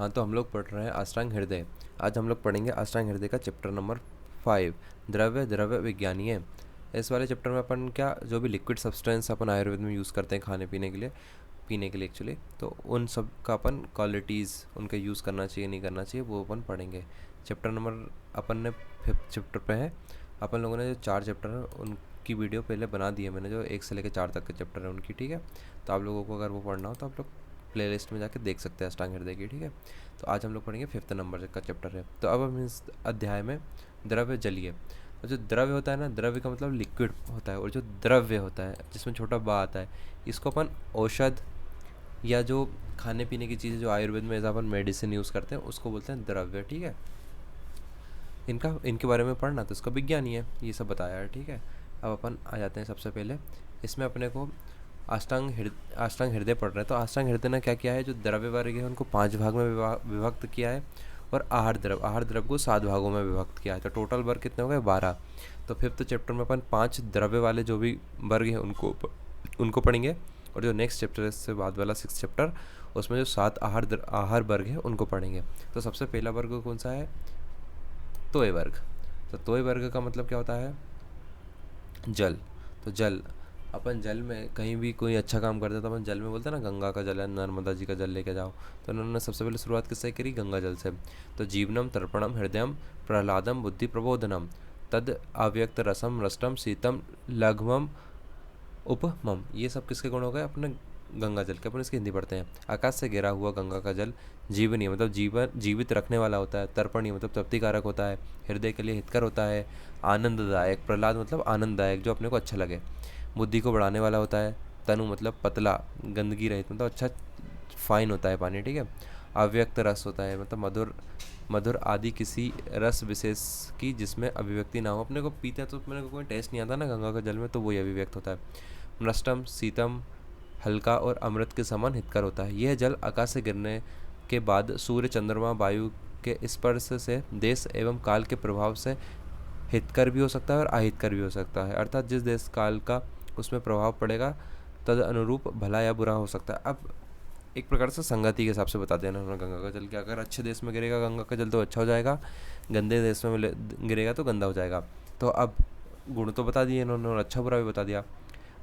हाँ, तो हम लोग पढ़ रहे हैं अष्टांग हृदय। आज हम लोग पढ़ेंगे अष्टांग हृदय का चैप्टर नंबर 5, द्रव्य द्रव्य विज्ञानीय। इस वाले चैप्टर में अपन क्या जो भी लिक्विड सब्सटेंस अपन आयुर्वेद में यूज़ करते हैं खाने पीने के लिए एक्चुअली, तो उन सब का अपन क्वालिटीज़ उनका यूज़ करना चाहिए नहीं करना चाहिए वो अपन पढ़ेंगे। चैप्टर नंबर अपन ने 5th चैप्टर पे है। अपन लोगों ने जो 4 चैप्टर हैं उनकी वीडियो पहले बना दी है मैंने, जो 1 से लेकर 4 तक के चैप्टर है उनकी, ठीक है। तो आप लोगों को अगर वो पढ़ना हो तो आप लोग प्लेलिस्ट में जाके देख सकते हैं अष्टांग हृदय की, ठीक है। तो आज हम लोग पढ़ेंगे 5th नंबर का चैप्टर है। तो अब हम इस अध्याय में द्रव्य जलीय, और जो द्रव्य होता है ना, द्रव्य का मतलब लिक्विड होता है, और जो द्रव्य होता है जिसमें छोटा बा आता है, इसको अपन औषध या जो खाने पीने की चीज़ें जो आयुर्वेद में ऐसा अपन मेडिसिन यूज़ करते हैं उसको बोलते हैं द्रव्य, ठीक है। इनके बारे में पढ़ना तो इसका विज्ञान ही है, ये सब बताया है, ठीक है। अब अपन आ जाते हैं सबसे पहले इसमें अपने को अष्टांग हृदय पढ़ रहे हैं। तो अष्टांग हृदय ने क्या किया है, जो द्रव्य वर्ग है उनको 5 भाग में विभक्त किया है, और आहार द्रव को 7 भागों में विभक्त किया है। तो टोटल वर्ग कितने हो गए, 12। तो 5th चैप्टर में अपन 5 द्रव्य वाले जो भी वर्ग हैं उनको पढ़ेंगे, और जो नेक्स्ट चैप्टर है इससे बाद वाला 6th चैप्टर, उसमें जो 7 आहार वर्ग है उनको पढ़ेंगे। तो सबसे पहला वर्ग कौन सा है, तोय वर्ग। तो तोय वर्ग का मतलब क्या होता है, जल। तो जल, अपन जल में कहीं भी कोई अच्छा काम करते हैं तो अपन जल में बोलते हैं ना, गंगा का जल है, नर्मदा जी का जल लेके जाओ। तो उन्होंने सबसे पहले शुरुआत किससे करी, गंगा जल से। तो जीवनम तर्पणम हृदयम प्रहलादम बुद्धि प्रबोधनम तद अव्यक्त रसम रष्टम शीतम लघ्वम उपमम, ये सब किसके गुण हो गए, अपने गंगा जल के। अपन इसकी हिंदी पढ़ते हैं। आकाश से गिरा हुआ गंगा का जल जीवनीय मतलब जीवित रखने वाला होता है। तर्पणीय मतलब तृप्तिकारक होता है। हृदय के लिए हितकर होता है। आनंददायक, प्रहलाद मतलब आनंददायक, जो अपने को अच्छा लगे। बुद्धि को बढ़ाने वाला होता है। तनु मतलब पतला, गंदगी रहित मतलब अच्छा फाइन होता है पानी, ठीक है। अव्यक्त रस होता है मतलब मधुर मधुर आदि किसी रस विशेष की जिसमें अभिव्यक्ति ना हो। अपने को पीते हैं तो अपने को कोई टेस्ट नहीं आता ना गंगा के जल में, तो वही अभिव्यक्त होता है। नष्टम शीतम, हल्का और अमृत के समान हितकर होता है। यह जल आकाश से गिरने के बाद सूर्य चंद्रमा वायु के स्पर्श से देश एवं काल के प्रभाव से हितकर भी हो सकता है और अहितकर भी हो सकता है। अर्थात जिस देश काल का उसमें प्रभाव पड़ेगा तद अनुरूप भला या बुरा हो सकता है। अब एक प्रकार से संगति के हिसाब से बता देना उन्होंने गंगा का जल कि अगर अच्छे देश में गिरेगा गंगा का जल तो अच्छा हो जाएगा, गंदे देश में गिरेगा तो गंदा हो जाएगा। तो अब गुण तो बता दिए इन्होंने और अच्छा बुरा भी बता दिया।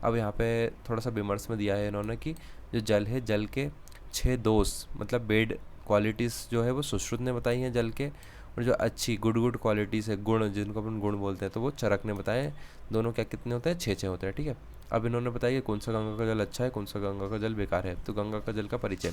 अब यहाँ पे थोड़ा सा विमर्श में दिया है इन्होंने कि जो जल है, जल के 6 दोष मतलब बेड क्वालिटीज़ जो है वो सुश्रुत ने बताई हैं जल के, और जो अच्छी गुड क्वालिटीज़ है, गुण जिनको अपन गुण बोलते हैं, तो वो चरक ने बताए। दोनों क्या कितने होते हैं, 6 होते हैं, ठीक है। अब इन्होंने बताया कि कौन सा गंगा का जल अच्छा है, कौन सा गंगा का जल बेकार है। तो गंगा का जल का परिचय,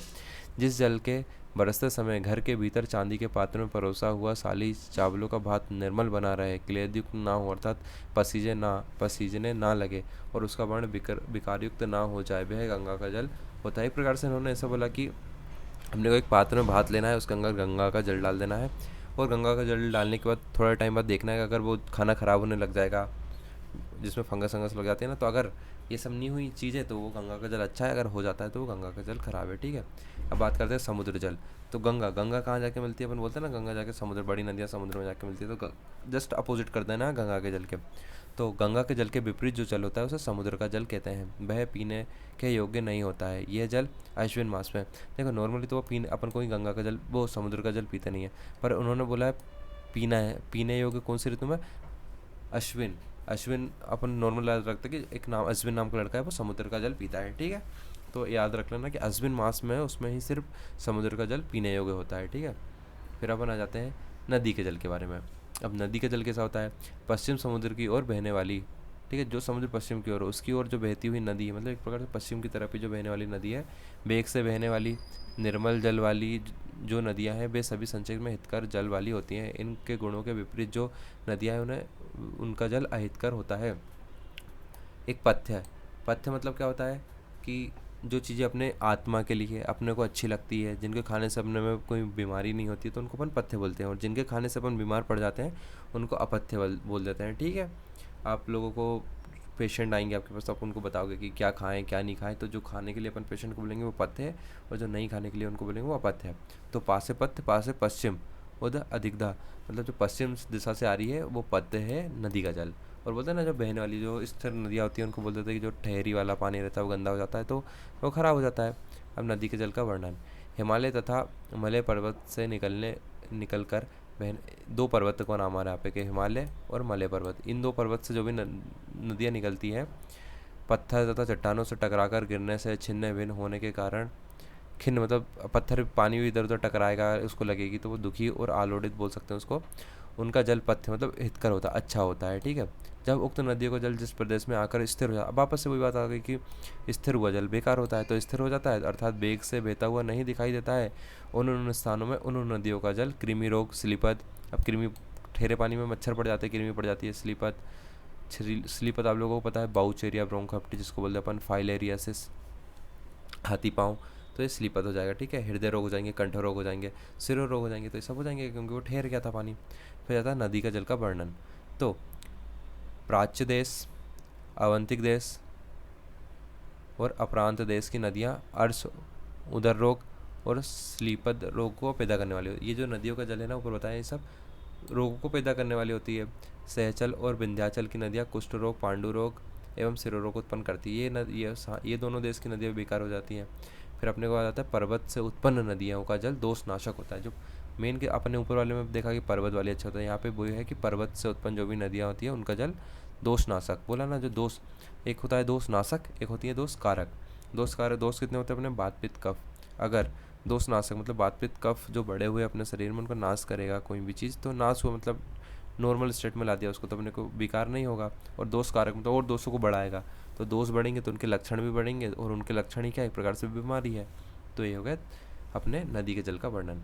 जिस जल के बरसते समय घर के भीतर चांदी के पात्र में परोसा हुआ साली चावलों का भात निर्मल बना रहे, क्लेदयुक्त ना हो अर्थात पसीजने ना लगे, और उसका वर्ण विकारयुक्त ना हो जाए, वह गंगा का जल होता है। एक प्रकार से इन्होंने ऐसा बोला कि हमने को एक पात्र में भात लेना है, उसके अंदर गंगा का जल डाल देना है, और गंगा का जल डालने के बाद थोड़ा टाइम बाद देखना है कि अगर वो खाना ख़राब होने लग जाएगा, जिसमें फंगस वंगस लग जाती है ना, तो अगर ये सब नहीं हुई चीज़ें तो वो गंगा का जल अच्छा है, अगर हो जाता है तो वो गंगा का जल खराब है, ठीक है। अब बात करते हैं समुद्र जल। तो गंगा कहाँ जाके मिलती है, अपन बोलते हैं ना गंगा जाके समुद्र, बड़ी नदियाँ समुद्र में जाके मिलती है, तो जस्ट अपोजिट कर देना गंगा के जल के। तो गंगा के जल के विपरीत जो जल होता है उसे समुद्र का जल कहते हैं। वह पीने के योग्य नहीं होता है। यह जल अश्विन मास में, देखो नॉर्मली तो वो पीने अपन कोई गंगा का जल वो समुद्र का जल पीते नहीं है, पर उन्होंने बोला है पीना है, पीने योग्य कौन सी ऋतु में, अश्विन। अश्विन अपन नॉर्मल याद रखते हैं कि एक नाम अश्विन नाम का लड़का है वो समुद्र का जल पीता है, ठीक है। तो याद रख लेना कि अश्विन मास में उसमें ही सिर्फ समुद्र का जल पीने योग्य होता है, ठीक है। फिर अपन आ जाते हैं नदी के जल के बारे में। अब नदी के जल कैसा होता है, पश्चिम समुद्र की ओर बहने वाली, ठीक है, जो समुद्र पश्चिम की ओर उसकी ओर जो बहती हुई नदी है, मतलब एक प्रकार से पश्चिम की तरफ ही जो बहने वाली नदी है, वेग से बहने वाली निर्मल जल वाली जो नदियां हैं वे सभी संक्षेप में हितकर जल वाली होती हैं। इनके गुणों के विपरीत जो नदियां हैं उन्हें उनका जल अहितकर होता है। एक पथ्य है, पथ्य मतलब क्या होता है कि जो चीज़ें अपने आत्मा के लिए अपने को अच्छी लगती है, जिनके खाने से अपने में कोई बीमारी नहीं होती, तो उनको अपन पथ्य बोलते हैं, और जिनके खाने से अपन बीमार पड़ जाते हैं उनको अपथ्य बोल देते हैं, ठीक है। आप लोगों को पेशेंट आएंगे आपके पास तो आप उनको बताओगे कि क्या खाएं क्या नहीं खाएं, तो जो खाने के लिए अपन पेशेंट को बोलेंगे वो पथ्य है, और जो नहीं खाने के लिए उनको बोलेंगे वो अपथ्य है। तो पासे पथ्य, पासे पश्चिम, उधर अधिकदा मतलब जो पश्चिम दिशा से आ रही है वो पथ्य है नदी का जल। और बोलते हैं ना जो बहने वाली जो स्थिर नदियाँ होती हैं उनको बोलते थे कि जो ठहरी वाला पानी रहता है वो गंदा हो जाता है, तो वो ख़राब हो जाता है। अब नदी के जल का वर्णन, हिमालय तथा मलय पर्वत से निकलकर बहन, दो पर्वत का नाम आ रहा है यहाँ पे कि हिमालय और मलय पर्वत, इन दो पर्वत से जो भी नदियाँ निकलती हैं, पत्थर तथा चट्टानों से टकराकर गिरने से छिन्न भिन्न होने के कारण, खिन्न मतलब पत्थर पानी भी इधर उधर टकराएगा, उसको लगेगी तो वो दुखी और आलोड़ित बोल सकते हैं उसको, उनका जल पथ्य मतलब हितकर होता है, अच्छा होता है, ठीक है। जब उक्त नदियों का जल जिस प्रदेश में आकर स्थिर हो जाता, अब वापस से वही बात आ गई कि स्थिर हुआ जल बेकार होता है, तो स्थिर हो जाता है अर्थात वेग से बहता हुआ नहीं दिखाई देता है, उन स्थानों में उन नदियों का जल कृमि रोग, स्लीपत, अब कृमि, ठेरे पानी में मच्छर पड़ जाते हैं, कृमि पड़ जाती है, स्लीपत, स्लीपत आप लोगों को पता है, बाउचेरिया ब्रोंकाइटिस जिसको बोलते हैं अपन, फाइलेरियासिस, हाथी पाँव, तो ये स्लीपत हो जाएगा, ठीक है। हृदय रोग हो जाएंगे, कंठ रोग हो जाएंगे, सिरो रोग हो जाएंगे, तो ये सब हो जाएंगे क्योंकि वो ठहर गया था पानी। फिर जाता है नदी का जल का वर्णन। तो प्राच्य देश, अवंतिक देश और अपरांत देश की नदियाँ अर्श, उदर रोग और स्लीपद रोग को पैदा करने वाली होती है। ये जो नदियों का जल है ना ऊपर बताया, ये सब रोगों को पैदा करने वाली होती है। सहचल और विंध्याचल की नदियाँ कुष्ठ रोग, पांडु रोग एवं सिरो रोग उत्पन्न करती है। ये दोनों देश की नदियाँ बेकार हो जाती हैं। फिर अपने को आ जाता है पर्वत से उत्पन्न नदियों का जल दोष नाशक होता है। जो मेन के अपने ऊपर वाले में देखा कि पर्वत वाले अच्छा होता है, यहाँ पे वो है कि पर्वत से उत्पन्न जो भी नदियाँ होती है उनका जल दोष नाशक, बोला ना, जो दोष, एक होता है दोष नाशक, एक होती है दोष कारक। दोष कारक, दोष कितने होते हैं अपने, वात पित्त कफ। अगर दोष नाशक मतलब वात पित्त कफ जो बड़े हुए अपने शरीर में, उनका नाश करेगा कोई भी चीज़, तो नाश हुआ मतलब नॉर्मल स्टेट में ला दिया उसको, तो अपने को बेकार नहीं होगा। और दोष कारक मतलब और दोषों को बढ़ाएगा, तो दोष बढ़ेंगे तो उनके लक्षण भी बढ़ेंगे, और उनके लक्षण ही क्या, एक प्रकार से बीमारी है। तो ये हो गया अपने नदी के जल का वर्णन।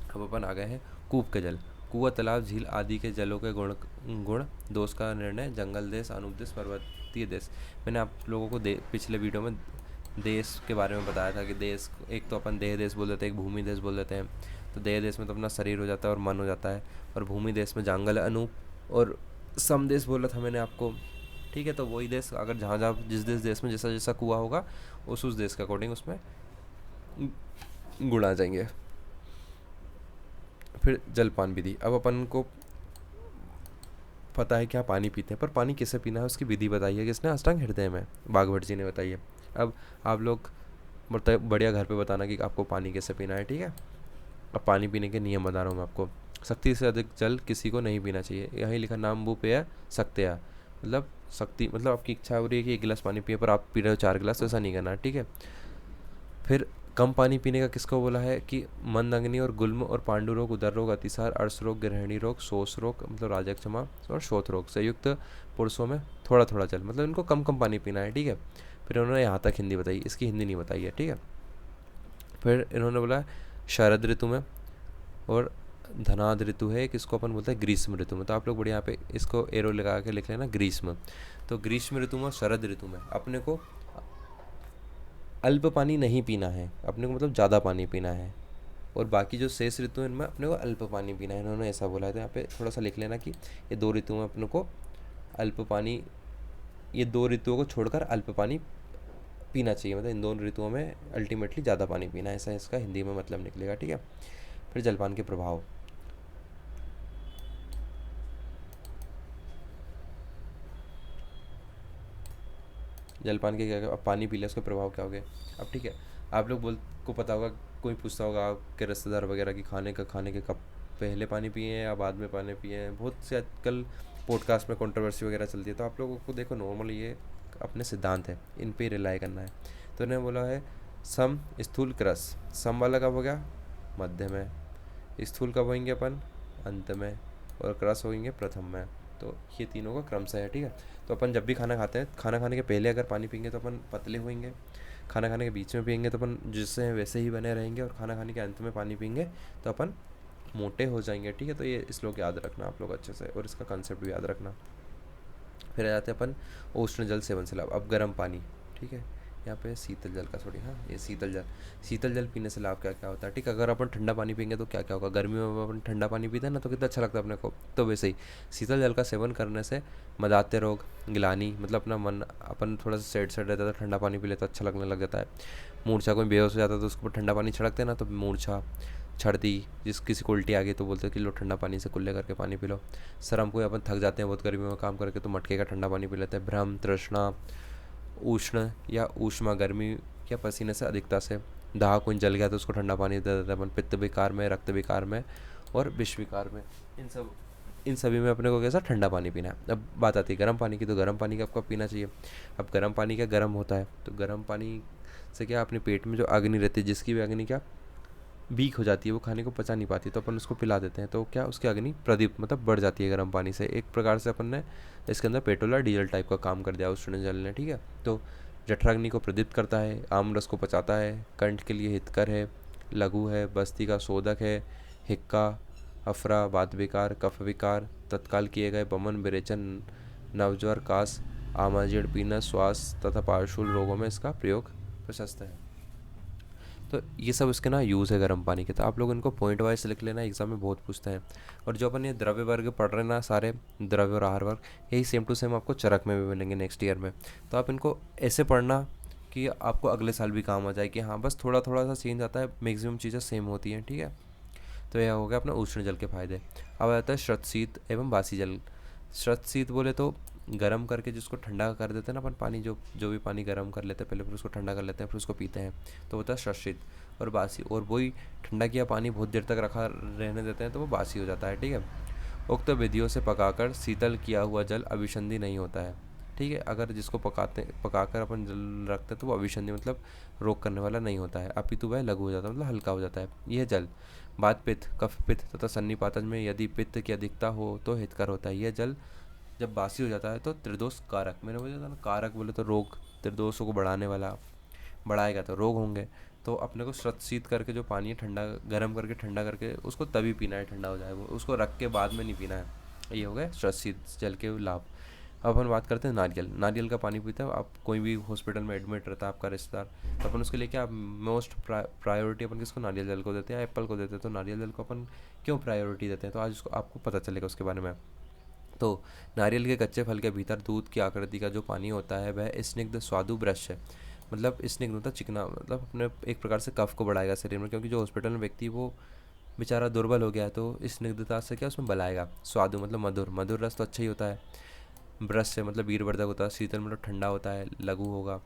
अब अपन आ गए हैं कूप के जल। कुआं, तालाब, झील आदि के जलों के गुण दोष का निर्णय जंगल देश, अनुदेश, पर्वतीय देश। मैंने आप लोगों को पिछले वीडियो में देश के बारे में बताया था कि देश, एक तो अपन देह देश बोल देते हैं, एक भूमि देश बोल देते हैं। तो देह देश में तो अपना शरीर हो जाता है और मन हो जाता है, और भूमि देश में जांगल, अनूप और सम देश बोला था मैंने आपको, ठीक है। तो वही देश अगर जहाँ जहाँ जिस देश में जैसा जैसा कुआं होगा उस देश के अकॉर्डिंग उसमें गुण आ जाएंगे। फिर जलपान विधि। अब अपन को पता है क्या पानी पीते हैं, पर पानी कैसे पीना है उसकी विधि बताई है किसने, अष्टांग हृदय में बागभट्ट जी ने बताई है। अब आप लोग बढ़िया घर पे बताना कि आपको पानी कैसे पीना है, ठीक है। अब पानी पीने के नियम बता रहा हूँ मैं आपको। शक्ति से अधिक जल किसी को नहीं पीना चाहिए, यहीं लिखा नाम वो पेय सक्त्या, मतलब शक्ति मतलब आपकी इच्छा हो रही है कि 1 गिलास पानी पिए पर आप पी रहे हो 4 गिलास, तो ऐसा नहीं करना, ठीक है। फिर कम पानी पीने का किसको बोला है कि मंदग्नि और गुल्म और पांडु रोग, उदर रोग, अतिसार, अर्श रोग, गृहिणी रोग, शोष रोग मतलब राजक्षमा और शोथ रोग से युक्त पुरुषों में थोड़ा थोड़ा जल, मतलब इनको कम कम पानी पीना है, ठीक है। फिर उन्होंने यहाँ तक हिंदी बताई, इसकी हिंदी नहीं बताई है, ठीक है। फिर इन्होंने बोला शरद ऋतु में और धनाद ऋतु है, किसको अपन बोलते हैं ग्रीष्म ऋतु में। तो आप लोग बढ़िया यहाँ पे इसको एरो लगा के लिख लेना ग्रीष्म। तो ग्रीष्म ऋतु में, शरद ऋतु में अपने को अल्प पानी नहीं पीना है, अपने को मतलब ज़्यादा पानी पीना है, और बाकी जो शेष ऋतु है इनमें अपने को अल्प पानी पीना है, इन्होंने ऐसा बोला है। तो यहाँ पे थोड़ा सा लिख लेना कि ये 2 ऋतुओं में अपने को अल्प पानी, ये 2 ऋतुओं को छोड़कर अल्प पानी पीना चाहिए, मतलब इन दोनों ऋतुओं में अल्टीमेटली ज़्यादा पानी पीना है, ऐसा इसका हिंदी में मतलब निकलेगा, ठीक है। फिर जलपान के प्रभाव। जलपान के क्या, अब पानी पी लिया उसका प्रभाव क्या हो गया। अब ठीक है, आप लोग को पता होगा, कोई पूछता होगा आपके रिश्तेदार वगैरह की खाने के कब पहले पानी पिए हैं या बाद में पानी पिए हैं। बहुत से आजकल पॉडकास्ट में कंट्रोवर्सी वगैरह चलती है, तो आप लोगों को देखो नॉर्मली ये अपने सिद्धांत है, इन पे रिलाई करना है। तो इन्हें बोला है सम, स्थूल, क्रस। सम वाला कब हो गया, मध्य में। स्थूल कब होंगे अपन, अंत में। और क्रस होंगे प्रथम में। तो ये तीनों का क्रम से है, ठीक है। तो अपन जब भी खाना खाते हैं, खाना खाने के पहले अगर पानी पियेंगे तो अपन पतले होंगे, खाना खाने के बीच में पियेंगे तो अपन जिससे हैं वैसे ही बने रहेंगे, और खाना खाने के अंत में पानी पियेंगे तो अपन मोटे हो जाएंगे, ठीक है। तो ये श्लोक याद रखना आप लोग अच्छे से, और इसका कंसेप्ट भी याद रखना। फिर आ जाते हैं अपन उष्ण जल सेवन से लाभ। अब गर्म पानी, ठीक है, यहाँ पे शीतल जल का सॉरी, हाँ ये शीतल जल पीने से लाभ क्या क्या होता है, ठीक है। अगर अपन ठंडा पानी पियेंगे तो क्या क्या होगा, गर्मियों में अपन ठंडा पानी पीते हैं ना तो कितना अच्छा लगता है अपने को, तो वैसे ही शीतल जल का सेवन करने से मदात्य रोग, गिलानी मतलब अपना मन, अपन थोड़ा सा सेट रहता है, ठंडा पानी पी ले तो अच्छा लगने लग जाता है। मूर्छा, कोई बेहोश हो जाता है तो उसको ठंडा पानी छिड़कते हैं ना तो मूर्छा छड़ती, किसी को उल्टी आ गई तो बोलते हैं कि लो ठंडा पानी से कुल्ले करके पानी पी लो। शर्म को अपन थक जाते हैं बहुत गर्मी में काम करके तो मटके का ठंडा पानी पी लेते हैं। भ्रम, तृष्णा, उष्ण या ऊष्मा गर्मी या पसीने से अधिकता से दाह कुंज जल गया तो उसको ठंडा पानी दे देते हैं अपन। पित्त विकार में, रक्त विकार में और विष विकार में, इन सभी में अपने को कैसा ठंडा पानी पीना है। अब बात आती है गर्म पानी की, तो गर्म पानी का आपको पीना चाहिए। अब गर्म पानी क्या गर्म होता है, तो गर्म पानी से क्या अपने पेट में जो अग्नि रहती है, जिसकी भी अग्नि क्या वीक हो जाती है, वो खाने को पचा नहीं पाती, तो अपन उसको पिला देते हैं, तो क्या उसकी अग्नि प्रदीप मतलब बढ़ जाती है गर्म पानी से। एक प्रकार से अपन ने इसके अंदर पेट्रोल और डीजल टाइप का काम कर दिया उष्ण जल ने, ठीक है। तो जठराग्नि को प्रदीप्त करता है, आम रस को पचाता है, कंठ के लिए हितकर है, लघु है, बस्ती का शोधक है, हिक्का, अफरा, वात विकार, कफ विकार, तत्काल किए गए बमन, विरेचन, नवज्वर, कास, आमाजीर्ण, पीनस, श्वास तथा पार्श्व रोगों में इसका प्रयोग प्रशस्त है। तो ये सब इसके ना यूज़ है गर्म पानी के। तो आप लोग इनको पॉइंट वाइज लिख लेना, एग्जाम में बहुत पूछते हैं। और जो अपन ये द्रव्य वर्ग पढ़ रहे हैं ना, सारे द्रव्य और आहार वर्ग, यही सेम टू सेम आपको चरक में भी मिलेंगे नेक्स्ट ईयर में। तो आप इनको ऐसे पढ़ना कि आपको अगले साल भी काम आ जाए कि हाँ बस थोड़ा थोड़ा सा चेंज आता है, मैक्सिमम चीज़ें सेम होती हैं, ठीक है। तो यह हो गया अपना उष्ण जल के फायदे। अब आता है श्रत शीत एवं बासी जल। श्रत शीत बोले तो गर्म करके जिसको ठंडा कर देते हैं ना अपन, पानी जो जो भी पानी गर्म कर लेते हैं पहले, फिर उसको ठंडा कर लेते हैं, फिर उसको पीते हैं, तो होता है श्रत शीत। और बासी, और वही ठंडा किया पानी बहुत देर तक रखा रहने देते हैं तो वो बासी हो जाता है, ठीक है। उक्त विधियों से पकाकर शीतल किया हुआ जल अभिसंधि नहीं होता है, ठीक है। अगर जिसको पकाकर अपन जल रखते हैं तो वो अभिसंधि मतलब रोक करने वाला नहीं होता है, अपितु वह लघु हो जाता है मतलब हल्का हो जाता है। यह जल वात पित्त, कफ पित्त तथा सन्निपातन में यदि पित्त की अधिकता हो तो हितकर होता है। यह जल जब बासी हो जाता है तो त्रिदोष कारक, मैंने बोला था ना कारक बोले तो रोग, त्रिदोषों को बढ़ाने वाला, बढ़ाएगा तो रोग होंगे। तो अपने को श्रत शीत करके जो पानी है ठंडा गर्म करके ठंडा करके उसको तभी पीना है, ठंडा हो जाए वो, उसको रख के बाद में नहीं पीना है। ये हो गया श्रत शीत जल के लाभ। अब अपन बात करते हैं नारियल। नारियल का पानी पीते हैं आप, कोई भी हॉस्पिटल में एडमिट रहता है आपका रिश्तेदार, तो अपन उसके लिए क्या मोस्ट प्रायोरिटी अपन किसको, नारियल जल को देते हैं, एप्पल को देते हैं। तो नारियल जल को अपन क्यों प्रायोरिटी देते हैं, तो आज उसको आपको पता चलेगा उसके बारे में। तो नारियल के कच्चे फल के भीतर दूध की आकृति का जो पानी होता है वह स्निग्ध स्वादु ब्रश है, मतलब स्निग्ध मतलब चिकना, मतलब अपने एक प्रकार से कफ को बढ़ाएगा शरीर में, क्योंकि जो हॉस्पिटल में व्यक्ति वो बेचारा दुर्बल हो गया है, तो स्निग्धता से क्या उसमें बलाएगा। स्वादु मतलब मधुर, मधुर रस तो अच्छा ही होता है। ब्रश से मतलब वीरवर्धक होता है, शीतल मतलब ठंडा होता है, लघु होगा।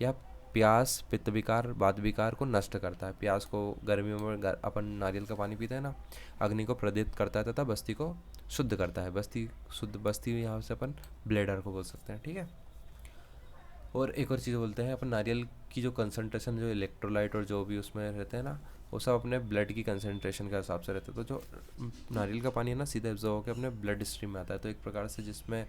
या प्यास, पित्त विकार, वात विकार को नष्ट करता है। प्यास को गर्मियों में अपन नारियल का पानी पीते हैं ना, अग्नि को प्रदीप्त करता है तथा बस्ती को शुद्ध करता है। बस्ती शुद्ध, बस्ती यहाँ से अपन ब्लेडर को बोल सकते हैं, ठीक है। और एक और चीज़ बोलते हैं अपन, नारियल की जो कंसंट्रेशन, जो इलेक्ट्रोलाइट और जो भी उसमें रहते हैं ना, वो सब अपने ब्लड की कंसंट्रेशन के हिसाब से रहते हैं। तो जो नारियल का पानी है ना सीधे एब्जॉर्ब होकर अपने ब्लड स्ट्रीम में आता है, तो एक प्रकार से जिसमें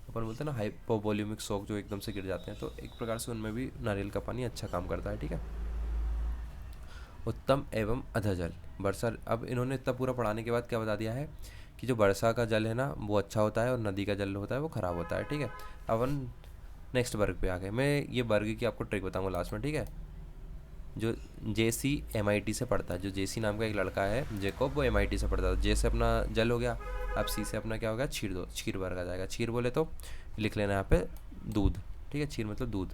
अपन बोलते हैं ना हाइपोवोल्यूमिक शॉक, जो एकदम से गिर जाते हैं, तो एक प्रकार से उनमें भी नारियल का पानी अच्छा काम करता है, ठीक है। उत्तम एवं अधजल वर्षा। अब इन्होंने इतना पूरा पढ़ाने के बाद क्या बता दिया है कि जो वर्षा का जल है ना वो अच्छा होता है और नदी का जल होता है वो ख़राब होता है, ठीक है। अब अपन नेक्स्ट वर्ग पे आ गए। मैं ये वर्ग की आपको ट्रिक बताऊंगा लास्ट में, ठीक है। जो जेसी MIT से पढ़ता है, जो जेसी नाम का एक लड़का है जेकोब, वो MIT से पढ़ता है। जे से अपना जल हो गया, अब सी से अपना क्या होगा, क्षीर। दो क्षीर वर्ग आ जाएगा। क्षीर बोले तो लिख लेना यहाँ पे दूध, ठीक है। क्षीर मतलब दूध,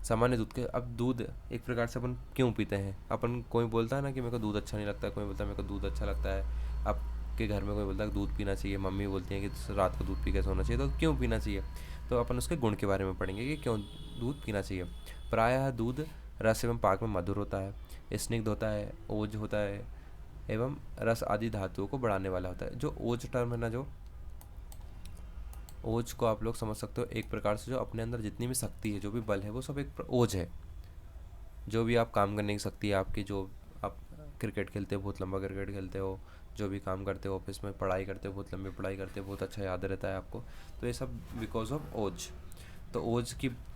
सामान्य दूध के। अब दूध एक प्रकार से अपन क्यों पीते हैं, अपन कोई बोलता है ना कि मेरे को दूध अच्छा नहीं लगता, कोई बोलता है मेरे को दूध अच्छा लगता है। आपके घर में कोई बोलता है कि दूध पीना चाहिए, मम्मी बोलती है कि रात को दूध पी के सोना चाहिए, तो क्यों पीना चाहिए, तो अपन उसके गुण के बारे में पढ़ेंगे कि क्यों दूध पीना चाहिए। प्रायः दूध रस एवं पाक में मधुर होता है, स्निग्ध होता है, ओज होता है एवं रस आदि धातुओं को बढ़ाने वाला होता है। जो ओज टर्म है ना, जो ओज को आप लोग समझ सकते हो एक प्रकार से जो अपने अंदर जितनी भी शक्ति है, जो भी बल है, वो सब एक ओज है। जो भी आप काम करने की शक्ति है आपकी, जो आप क्रिकेट खेलते हो बहुत लंबा क्रिकेट खेलते हो, जो भी काम करते हो ऑफिस में, पढ़ाई करते हो बहुत लंबी पढ़ाई करते हो, बहुत अच्छा याद रहता है आपको, तो ये सब बिकॉज ऑफ ओज। तो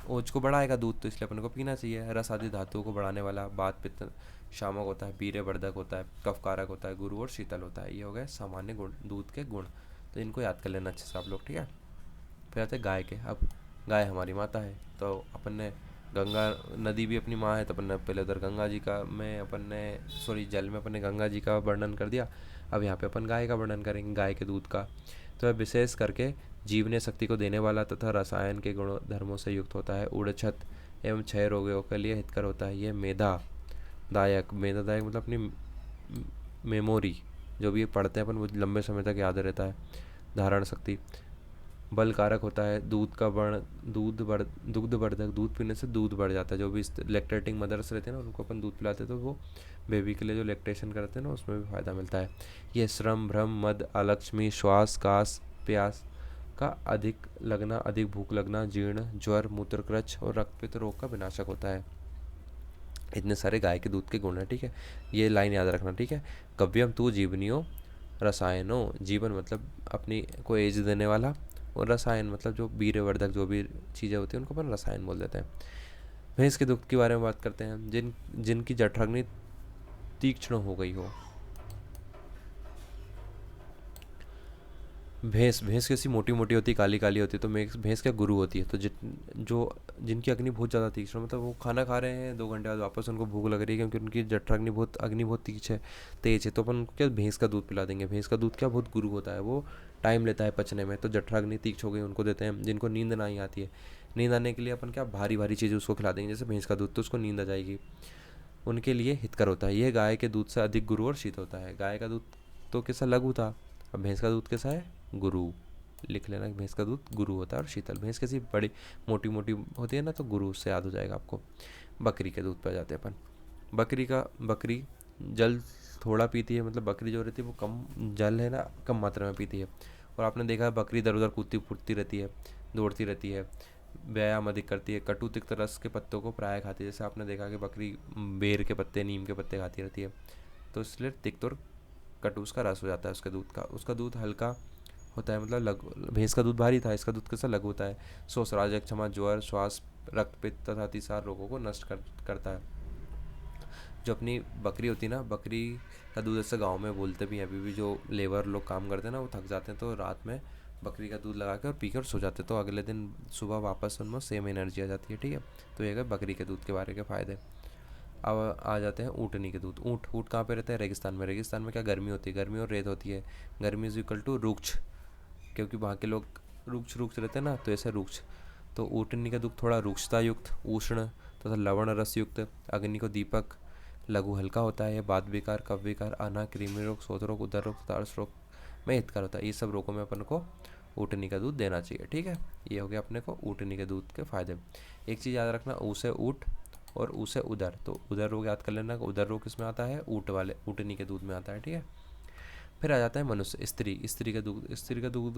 ओज को बढ़ाएगा दूध, तो इसलिए अपन को पीना चाहिए। रस आदि धातुओं को बढ़ाने वाला, वात पित्त शामक होता है, वीर्यवर्धक होता है, कफकारक होता है, गुरु और शीतल होता है। ये हो गए सामान्य गुण दूध के गुण, तो इनको याद कर लेना अच्छे से आप लोग, ठीक है। फिर आते हैं गाय के। अब गाय हमारी माता है, तो अपन ने गंगा नदी भी अपनी माँ है, तो अपन ने पहले उधर गंगा जी का में अपन ने सॉरी जल में अपन ने गंगा जी का वर्णन कर दिया। अब यहाँ पे अपन गाय का वर्णन करेंगे, गाय के दूध का। तो यह विशेष करके जीवनीय शक्ति को देने वाला तथा रसायन के गुण धर्मों से युक्त होता है। उड़छत एवं क्षय रोगों के लिए हितकर होता है। यह मेधादायक मतलब अपनी मेमोरी, जो भी पढ़ते हैं अपन वो लंबे समय तक याद रहता है। धारण शक्ति, बल कारक होता है, दूध का बढ़ दूध बढ़ दुग्धवर्धक, दूध पीने से दूध बढ़ जाता है। जो भी लैक्टेटिंग मदर्स रहते हैं ना, उनको अपन दूध पिलाते हैं तो वो बेबी के लिए जो लैक्टेशन करते हैं ना, उसमें भी फ़ायदा मिलता है। ये श्रम, भ्रम, मद, अलक्ष्मी, श्वास, कास, प्यास का अधिक लगना, अधिक भूख लगना, जीर्ण, ज्वर, मूत्रक्रच और रक्तपित्त रोग का विनाशक होता है। इतने सारे गाय के दूध के गुण हैं, ठीक है। ये लाइन याद रखना, ठीक है। कव्यम तू जीवनियो रसायनो, जीवन मतलब अपनी को एज देने वाला, और रसायन मतलब जो वीर्यवर्धक जो भी चीज़ें होती हैं उनको अपन रसायन बोल देते हैं। भैंस के दूध के बारे में बात करते हैं। जिनकी जठराग्नि तीक्ष्ण हो गई हो। भैंस भैंस कैसी मोटी मोटी होती है, काली काली होती है, तो भैंस क्या गुरु होती है। तो जो जिनकी अग्नि बहुत ज़्यादा तीक्ष्ण, मतलब वो खाना खा रहे हैं 2 घंटे बाद वापस उनको भूख लग रही है क्योंकि उनकी जठराग्नि बहुत तीक्ष्ण है, तेज है, तो अपन उनको क्या भैंस का दूध पिला देंगे। भैंस का दूध क्या बहुत गुरु होता है, वो टाइम लेता है पचने में, तो जठराग्नि तीक्ष्ण हो गई उनको देते हैं। जिनको नींद नहीं आती है, नींद आने के लिए अपन क्या भारी भारी चीज़ें उसको खिला देंगे, जैसे भैंस का दूध, तो उसको नींद आ जाएगी, उनके लिए हितकर होता है। यह गाय के दूध से अधिक गुरु और शीत होता है। गाय का दूध तो कैसा लघु था, अब भैंस का दूध कैसा है, गुरु। लिख लेना कि भैंस का दूध गुरु होता है। और शीतल, भैंस कैसी बड़ी मोटी मोटी होती है ना, तो गुरु उससे याद हो जाएगा आपको। बकरी के दूध पे आ जाते हैं अपन। बकरी जल थोड़ा पीती है, मतलब बकरी जो रहती है वो कम जल है ना, कम मात्रा में पीती है। और आपने देखा है बकरी इधर उधर कूदती फूटती रहती है, दौड़ती रहती है, व्यायाम अधिक करती है, कटु तिक्त रस के पत्तों को प्राय खाती है। जैसे आपने देखा कि बकरी बेर के पत्ते, नीम के पत्ते खाती रहती है, तो इसलिए तिक्त और कटु उसका रस हो जाता है उसके दूध का। उसका दूध हल्का होता है, मतलब लघु। भैंस का दूध भारी था, इसका दूध कैसा लघु होता है। शोष, राजक, क्षमा, ज्वर, श्वास, रक्तपित्त तथा अतिसार रोगों को नष्ट करता है। जो अपनी बकरी होती है ना, बकरी का दूध, ऐसे गाँव में बोलते भी हैं अभी भी, जो लेबर लोग काम करते हैं ना, वो थक जाते हैं तो रात में बकरी का दूध लगा के और पी कर सो जाते हैं, तो अगले दिन सुबह वापस उनमें सेम एनर्जी आ जाती है, ठीक है। तो ये है बकरी के दूध के बारे के फ़ायदे। अब आ जाते हैं ऊँटनी के दूध। ऊँट ऊँट कहाँ पे रहते हैं, रेगिस्तान में। रेगिस्तान में क्या गर्मी होती है, गर्मी और रेत होती है। गर्मी इज इक्वल टू रुक्ष, क्योंकि वहाँ के लोग रुक्ष रुक्ष रहते हैं ना, तो ऐसे रुक्ष। तो ऊँटनी का दूध थोड़ा रुक्षता युक्त, उष्ण तथा लवण रस युक्त, अग्नि को दीपक, लघु हल्का होता है। यह वात विकार, कफ विकार, आना, कृमि रोग, शोथ रोग, उदर रोग तथा अर्श रोग में हितकर होता है। ये सब रोगों में अपन को ऊँटनी का दूध देना चाहिए, ठीक है। ये हो गया अपने को ऊँटनी के दूध के फायदे। एक चीज़ याद रखना, ऊ से ऊँट और ऊ से उदर, तो उदर रोग याद कर लेना। उदर रोग किस में आता है, ऊँट वाले ऊँटनी के दूध में आता है, ठीक है। फिर आ जाता है मनुष्य, स्त्री। स्त्री का दूध, स्त्री का दूध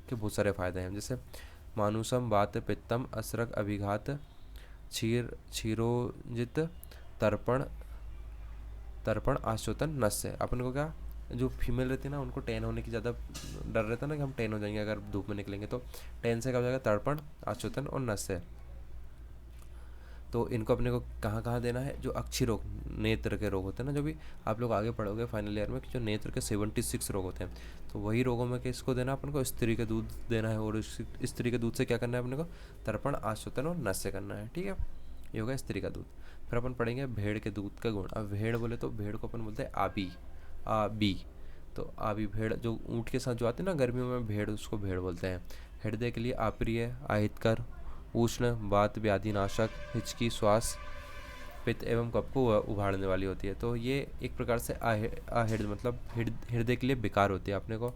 के बहुत सारे फायदे हैं, जैसे मानुषम, वात, पित्तम, असरक, अभिघात, क्षीरोजित, तर्पण तर्पण, आशोतन, नस्य। अपन को क्या, जो फीमेल रहती है ना, उनको टैन होने की ज़्यादा डर रहता है ना, कि हम टैन हो जाएंगे अगर धूप में निकलेंगे, तो टैन से क्या हो जाएगा, तर्पण, आशोतन और नस्य। तो इनको अपने को कहाँ कहाँ देना है, जो अक्षी रोग, नेत्र के रोग होते हैं ना, जो भी आप लोग आगे पढ़ोगे फाइनल ईयर में, कि जो नेत्र के 76 रोग होते हैं, तो वही रोगों में किसको देना है अपन को, स्त्री का दूध देना है। और स्त्री के दूध से क्या करना है अपने को, तर्पण, आशोतन और नस्य करना है, ठीक है। ये होगा स्त्री का दूध। फिर अपन पढ़ेंगे भेड़ के दूध का गुण। अब भेड़ बोले तो भेड़ को अपन बोलते हैं आबी, आबी। तो आबी भेड़ जो ऊँट के साथ जो आती है ना गर्मियों में भेड़, उसको भेड़ बोलते हैं। हृदय के लिए अप्रिय, अहितकर, उष्ण, वात व्याधि नाशक, हिचकी, श्वास, पित्त एवं कफ को उभारने वाली होती है। तो ये एक प्रकार से अहिर्द मतलब हृदय के लिए बेकार होती है। अपने को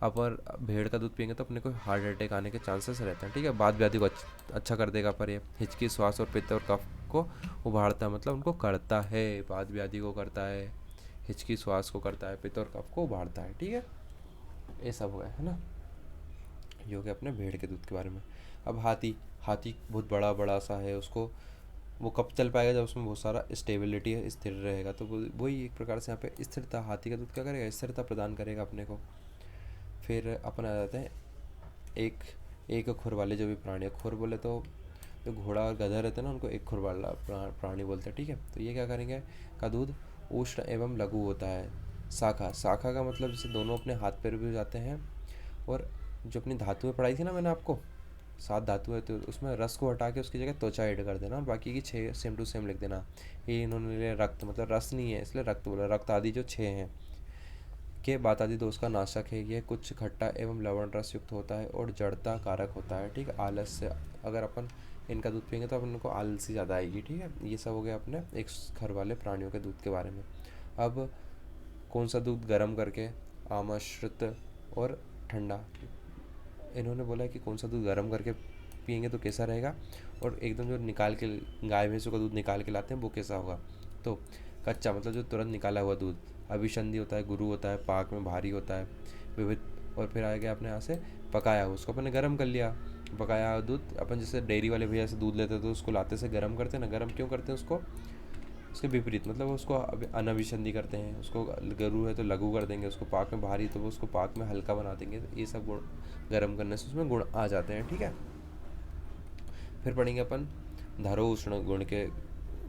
अपर भेड़ का दूध पियेंगे तो अपने को हार्ट अटैक आने के चांसेस रहते हैं, ठीक है। वात व्याधि को अच्छा कर देगा। पर ये हिचकी, श्वास और पित्त और कफ को उभारता है, मतलब उनको करता है, वात व्याधि को करता है, हिचकी, श्वास को करता है, पित्त और कफ को उभारता है, ठीक है। ये सब हो गया है ना, ये हो गया अपने भेड़ के दूध के बारे में। अब हाथी, हाथी बहुत बड़ा बड़ा सा है, उसको वो कब चल पाएगा, जब उसमें बहुत सारा स्टेबिलिटी है, स्थिर रहेगा, तो वही एक प्रकार से यहाँ पे स्थिरता। हाथी का दूध क्या करेगा, स्थिरता प्रदान करेगा अपने को। फिर अपन आ जाते हैं एक एक खुर वाले जो भी प्राणी। खुर बोले तो जो घोड़ा और गधा रहते हैं ना, उनको एक खुर वाला प्राणी बोलते हैं, ठीक है। तो ये क्या करेंगे, का दूध उष्ण एवं लघु होता है। शाखा, शाखा का मतलब जैसे दोनों अपने हाथ पैर भी हो जाते हैं। और जो अपनी धातुएं पढ़ाई थी ना मैंने आपको, 7 धातुएं, तो उसमें रस को हटा के उसकी जगह त्वचा ऐड कर देना, बाकी की 6 सेम टू सेम लिख देना। ये इन्होंने लिया रक्त, मतलब रस नहीं है इसलिए रक्त बोला। रक्त आदि जो 6 हैं के बात आदि दोष का नाशक है। यह कुछ खट्टा एवं लवण रस युक्त होता है और जड़ता कारक होता है, ठीक है। आलस्य, अगर अपन इनका दूध पियेंगे तो अपन को आलसी ज़्यादा आएगी, ठीक है। ये सब हो गया अपने एक घर वाले प्राणियों के दूध के बारे में। अब कौन सा दूध गर्म करके, आमश्रित और ठंडा, इन्होंने बोला है कि कौन सा दूध गर्म करके पियेंगे तो कैसा रहेगा, और एकदम जो निकाल के गाय भैंसों का दूध निकाल के लाते हैं वो कैसा होगा। तो कच्चा मतलब जो तुरंत निकाला हुआ दूध अभिसंधि होता है, गुरु होता है, पाक में भारी होता है, विविध। और फिर आ गया अपने यहाँ से पकाया हुआ, उसको अपने गर्म कर लिया। पकाया हुआ दूध अपन जैसे डेयरी वाले भैया से दूध लेते तो उसको लाते से गर्म करते हैं ना, गर्म क्यों करते हैं उसको, उसके विपरीत मतलब उसको अनभिसंधि करते हैं, उसको गरु है तो लघु कर देंगे, उसको पाक में भारी तो वो उसको पाक में हल्का बना देंगे। तो ये सब गुण गर्म करने से उसमें गुण आ जाते हैं, ठीक है। फिर पढ़ेंगे अपन धरो उष्ण गुण के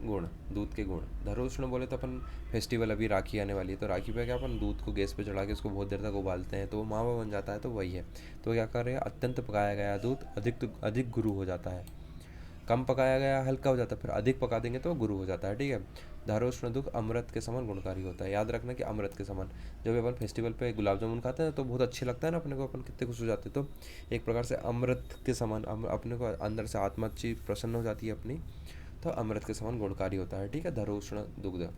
गुण, दूध के गुण। धरो उष्ण बोले तो अपन फेस्टिवल अभी राखी आने वाली है, तो राखी पे क्या अपन दूध को गैस पे चढ़ा के उसको बहुत देर तक उबालते हैं तो वो मावा बन जाता है, तो वही है। तो क्या कर रहे हैं, अत्यंत पकाया गया दूध अधिक गुरु हो जाता है, कम पकाया गया हल्का हो जाता है, फिर अधिक पका देंगे तो गुरु हो जाता है, ठीक है। धारोष्ण दुख अमृत के समान गुणकारी होता है, याद रखना कि अमृत के समान। जब अपन फेस्टिवल पे गुलाब जामुन खाते हैं तो बहुत अच्छे लगता है ना अपने को, अपन कितने खुश हो जाते हैं। तो एक प्रकार से अमृत के समान अपने को अंदर से आत्मा अच्छी प्रसन्न हो जाती है अपनी, तो अमृत के समान गुणकारी होता है, ठीक है। धरोष्ण दुग्ध।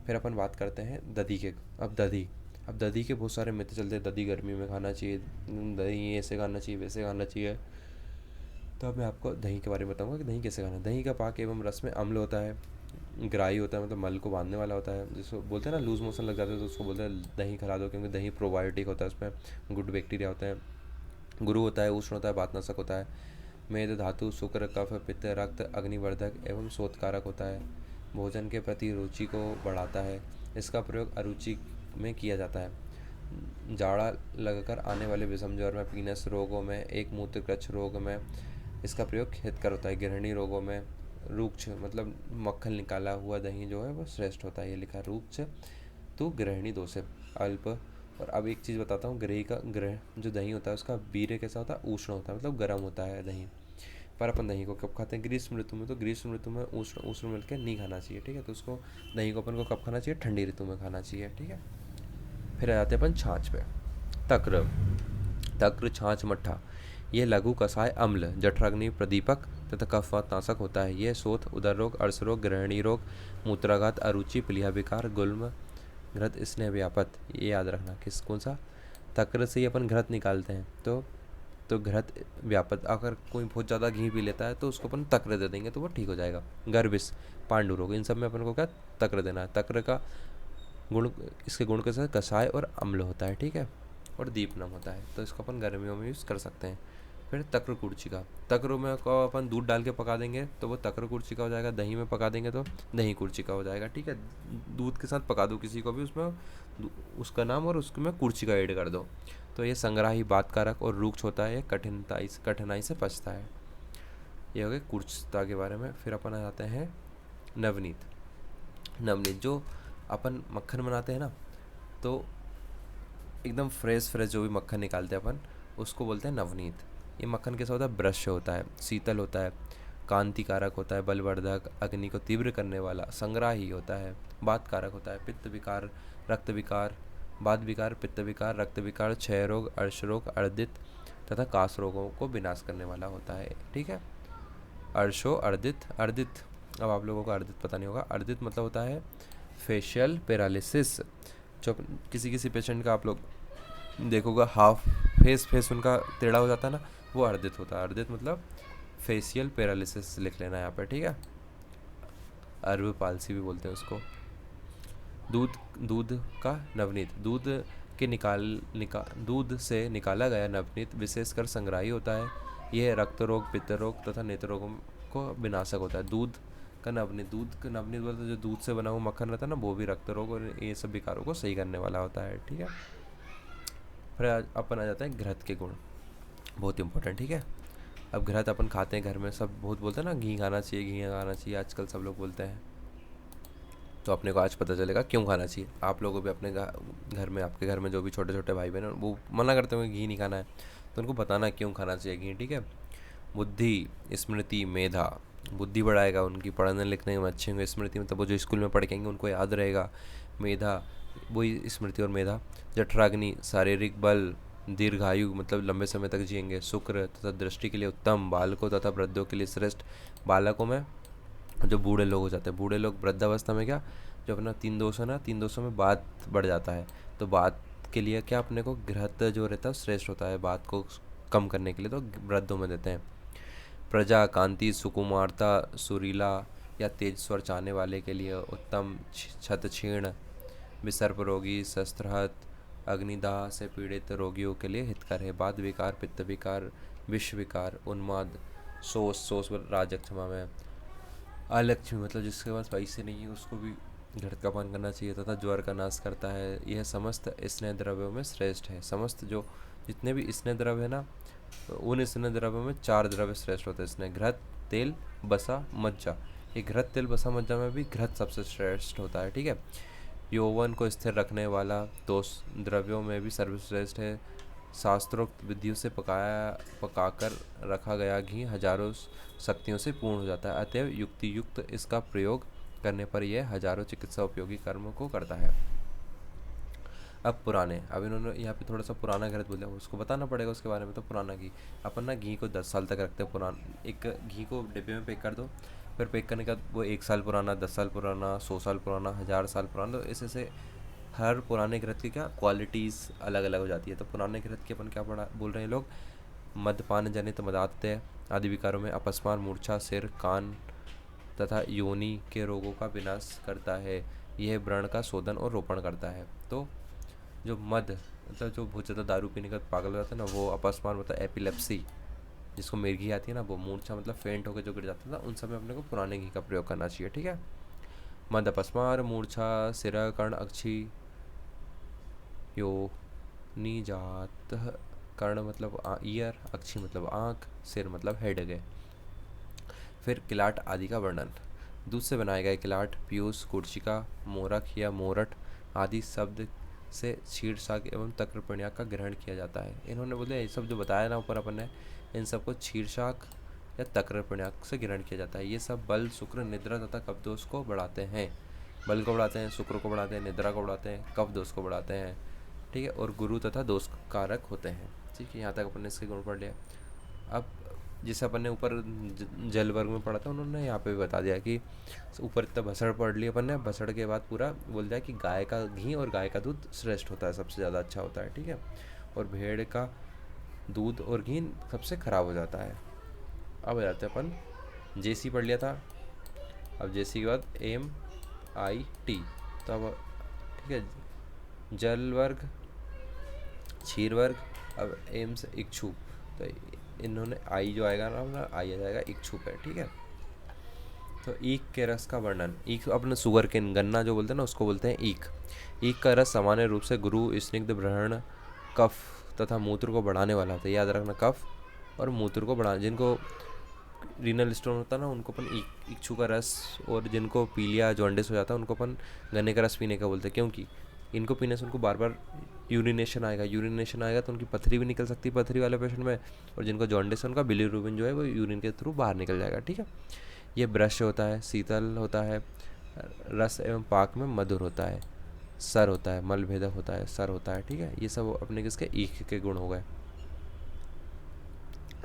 फिर अपन बात करते हैं दधी के। अब दधी के बहुत सारे मिथ चलते हैं, दधी गर्मी में खाना चाहिए, दही ऐसे खाना चाहिए वैसे खाना चाहिए। तो अब मैं आपको दही के बारे में बताऊंगा कि दही कैसे खाना है। दही का पाक एवं रस में अम्ल होता है, ग्राही होता है मतलब मल को बांधने वाला होता है, जिसको बोलते हैं ना लूज मोशन लग जाते हैं तो उसको बोलते हैं दही खिला दो, क्योंकि दही प्रोबायोटिक होता है, उसमें गुड बैक्टीरिया होते हैं। गुरु होता है, उष्ण होता है, वातनाशक होता है। मेद धातु शुक्र कफ पित्त रक्त अग्निवर्धक एवं शोधकारक होता है। भोजन के प्रति रुचि को बढ़ाता है। इसका प्रयोग अरुचि में किया जाता है। जाड़ा लगकर आने वाले विषम ज्वर में, पीनस रोगों में, एक मूत्रकच्छ रोग में इसका प्रयोग हितकर होता है। गृहिणी रोगों में रूक्ष मतलब मक्खन निकाला हुआ दही जो है वो श्रेष्ठ होता है, ये लिखा है रूक्ष। तो गृहिणी दोष है अल्प। और अब एक चीज़ बताता हूँ, ग्रह जो दही होता है उसका वीर्य कैसा होता है, उष्ण होता है मतलब गर्म होता है दही। पर अपन दही को कब खाते हैं, ग्रीष्म ऋतु में। तो ग्रीष्म ऋतु में उष्ण उष्ण मिलकर नहीं खाना चाहिए, ठीक है। तो उसको दही को अपन को कब खाना चाहिए, ठंडी ऋतु में खाना चाहिए, ठीक है। फिर आ जाते हैं अपन छाछ पे। तक्र तक्र छाछ मट्ठा, यह लघु कसाय अम्ल जठराग्नि प्रदीपक तथा कफवातनाशक होता है। यह शोथ उदर रोग अर्श रोग गृहिणी रोग मूत्राघात अरुचि प्लीहा विकार गुल्म घृत स्नेह व्यापत, ये याद रखना। किस कौन सा, तक्र से ही अपन घृत निकालते हैं। तो घृत व्यापत, अगर कोई बहुत ज़्यादा घी पी लेता है तो उसको अपन तक्र दे देंगे तो वो ठीक हो जाएगा। गर्विस पांडु रोग, इन सब में अपन को क्या तक्र देना है। तक्र का गुण, इसके गुण के साथ कषाय और अम्ल होता है, ठीक है, और दीपनम होता है, तो इसको अपन गर्मियों में यूज़ कर सकते हैं। फिर तक्र कुर्चिका, तक्र में को अपन दूध डाल के पका देंगे तो वो तक्र कुर्चिका हो जाएगा, दही में पका देंगे तो दही कुर्चिका हो जाएगा, ठीक है। दूध के साथ पका दो किसी को भी, उसमें उसका नाम और उसमें कुर्चिका ऐड कर दो। तो ये संग्राही बातकारक और रूक्ष होता है, कठिनाई से पचता है। ये हो गया कुर्चता के बारे में। फिर अपन आ जाते हैं नवनीत जो अपन मक्खन बनाते हैं ना, तो एकदम फ्रेश जो भी मक्खन निकालते हैं अपन उसको बोलते हैं नवनीत। ये मक्खन कैसा होता है, ब्रश होता है, शीतल होता है, कांतिकारक होता है, बलवर्धक, अग्नि को तीव्र करने वाला, संग्राही होता है, बातकारक होता है, पित्त विकार, रक्त विकार, वात विकार, पित्त विकार, रक्त विकार, क्षय रोग, अर्श रोग, अर्दित तथा काश रोगों को विनाश करने वाला होता है, ठीक है। अर्शो अर्दित, अब आप लोगों को अर्दित पता नहीं होगा। अर्दित मतलब होता है फेशियल पैरालिसिस। जो किसी पेशेंट का आप लोग देखोगा हाफ फेस उनका टेढ़ा हो जाता है ना, वो अर्दित होता है। अर्दित मतलब फेशियल पैरालिसिस, लिख लेना यहाँ पे, ठीक है। अर्ब पालसी भी बोलते हैं उसको। दूध का नवनीत, दूध से निकाला गया नवनीत विशेषकर संग्राही होता है। यह रक्त रोग, पित्त रोग तथा नेत्र रोगों को विनाशक होता है। दूध का नवनीत बोलते जो दूध से बना हुआ मक्खन रहता है ना, वो भी रक्त रोग और ये सब विकारों को सही करने वाला होता है, ठीक है। फिर अपन आ जाता है घृत के गुण, बहुत इंपॉर्टेंट, ठीक है। अब घृत अपन खाते हैं घर में, सब बहुत बोलते हैं ना घी खाना चाहिए आजकल सब लोग बोलते हैं। तो अपने को आज पता चलेगा क्यों खाना चाहिए। आप लोगों को भी अपने घर में, आपके घर में जो भी छोटे छोटे भाई बहन वो मना करते होंगे घी नहीं खाना है, तो उनको बताना क्यों खाना चाहिए घी, ठीक है। बुद्धि, स्मृति, मेधा, बुद्धि बढ़ाएगा उनकी, पढ़ने लिखने में अच्छे होंगे, स्मृति मतलब वो जो स्कूल में पढ़ के आएंगे उनको याद रहेगा। मेधा वही स्मृति और मेधा। जठराग्नि, शारीरिक बल, दीर्घायु मतलब लंबे समय तक जिएंगे। शुक्र तथा दृष्टि के लिए उत्तम, बालकों तथा वृद्धों के लिए श्रेष्ठ। बालकों में जो बूढ़े लोग हो जाते हैं, बूढ़े लोग वृद्धावस्था में क्या, जो अपना 3 दोष है ना, 3 दोषों में बात बढ़ जाता है, तो बात के लिए क्या अपने को घृत जो रहता है श्रेष्ठ होता है, बात को कम करने के लिए तो वृद्धों में देते हैं। प्रजा, कांति, सुकुमारता, सुरीला या तेज स्वर चाहने वाले के लिए उत्तम, छत क्षीण, विसर्प रोगी, शस्त्रहत, अग्निदाह से पीड़ित रोगियों के लिए हितकर है। वात विकार, पित्त विकार, विष विकार, उन्माद, सोस राजक क्षमा में, अलक्ष्मी मतलब जिसके पास पैसे नहीं है उसको भी घृत का पान करना चाहिए, तथा ज्वर का नाश करता है। यह समस्त स्नेह द्रव्यों में श्रेष्ठ है। समस्त जो जितने भी स्नेह द्रव्य है ना, उन स्नेह द्रव्यों में 4 द्रव्य श्रेष्ठ होते हैं। स्नेह घृत, तेल, बसा, मज्जा। ये घृत, तेल, बसा, मज्जा में भी घृत सबसे श्रेष्ठ होता है, ठीक है। यौवन को स्थिर रखने वाला दोष द्रव्यों में भी सर्वश्रेष्ठ है। शास्त्रोक्त विधियों से पकाकर रखा गया घी हजारों शक्तियों से पूर्ण हो जाता है, अतएव युक्ति युक्त इसका प्रयोग करने पर यह हजारों चिकित्सा उपयोगी कर्म को करता है। अब पुराने, अब इन्होंने यहाँ पे थोड़ा सा पुराना घृत बोला, उसको बताना पड़ेगा उसके बारे में। तो पुराना घी, अपन ना घी को 10 साल तक रखते हैं। एक घी को डिब्बे में पैक कर दो, फिर पैक करने के बाद वो 1 साल पुराना, 10 साल पुराना, 100 साल पुराना, 1000 साल पुराना, तो ऐसे हर पुराने घृत की क्या क्वालिटीज़ अलग अलग हो जाती है। तो पुराने घृत की अपन क्या बोल रहे हैं लोग, मदपान जनित मदात्य आदि विकारों में अपस्मार, मूर्छा, सिर, कान तथा योनि के रोगों का विनाश करता है। यह व्रण का शोधन और रोपण करता है। तो जो मद मतलब जो बहुत ज़्यादा दारू पीने का पागल हो जाता है ना, वो अपस्मार मतलब एपिलेप्सी, जिसको मिर्गी आती है ना, वो मूर्छा मतलब फेंट होकर जो गिर जाता है ना, उन समय अपने को पुराने घी का प्रयोग करना चाहिए, ठीक है। मद, अपस्मार, मूर्छा, सिरा, कर्ण, अक्षी, योनि जात, कर्ण मतलब ईयर, अक्षी मतलब आँख, सिर मतलब हेड गए। फिर किलाट आदि का वर्णन। दूध से बनाए गए किलाट, पीयूष, कुर्चिका, मोरक या मोरट आदि शब्द से क्षीर शाक एवं तक्र प्रण्याक का ग्रहण किया जाता है। इन्होंने बोले ये सब जो बताया ना ऊपर अपन ने, इन सबको क्षीर शाक या तक्र प्रण्याक से ग्रहण किया जाता है। ये सब बल, शुक्र, निद्रा तथा कफ दोष को बढ़ाते हैं। बल को बढ़ाते हैं, शुक्र को बढ़ाते हैं, निद्रा को बढ़ाते हैं, कफ दोष को बढ़ाते हैं, ठीक है, और गुरु तथा दोष कारक होते हैं, ठीक है। यहाँ तक अपन ने इसके गुण पढ़ लिया। अब जिसे अपन ने ऊपर जल वर्ग में पढ़ा था, उन्होंने यहाँ पे भी बता दिया कि ऊपर इतना भसड़ पढ़ लिया अपन ने, भसड़ के बाद पूरा बोल दिया कि गाय का घी और गाय का दूध श्रेष्ठ होता है, सबसे ज़्यादा अच्छा होता है, ठीक है, और भेड़ का दूध और घी सबसे खराब हो जाता है। अब आ जाते हैं अपन जेसी पढ़ लिया था। अब जेसी के बाद MIT, तो अब ठीक है, जल वर्ग, क्षीर वर्ग, अब एम से इक्षु, तो इन्होंने आई जो आएगा ना, आई आ जाएगा इक्षु पे, ठीक है। तो ईख के रस का वर्णन। ईख अपने शुगर केन, गन्ना जो बोलते हैं ना, उसको बोलते हैं ईख। ईख का रस सामान्य रूप से गुरु, स्निग्ध, ब्रहण, कफ तथा मूत्र को बढ़ाने वाला होता है। याद रखना, कफ और मूत्र को बढ़ाने, जिनको रीनल स्टोन होता है ना, उनको अपन इक्षु का रस, और जिनको पीलिया जॉन्डिस हो जाता है उनको अपन गन्ने का रस पीने का बोलते हैं, क्योंकि इनको पीने से उनको बार बार यूरिनेशन आएगा तो उनकी पथरी भी निकल सकती है पथरी वाले पेशेंट में, और जिनको जॉन्डिस है उनका बिलीरुबिन जो है वो यूरिन के थ्रू बाहर निकल जाएगा, ठीक है। ये ब्रश होता है, शीतल होता है, रस एवं पाक में मधुर होता है, सर होता है, मल भेदक होता है, सर होता है, ठीक है। ये सब अपने किसके, ईख के गुण हो गए।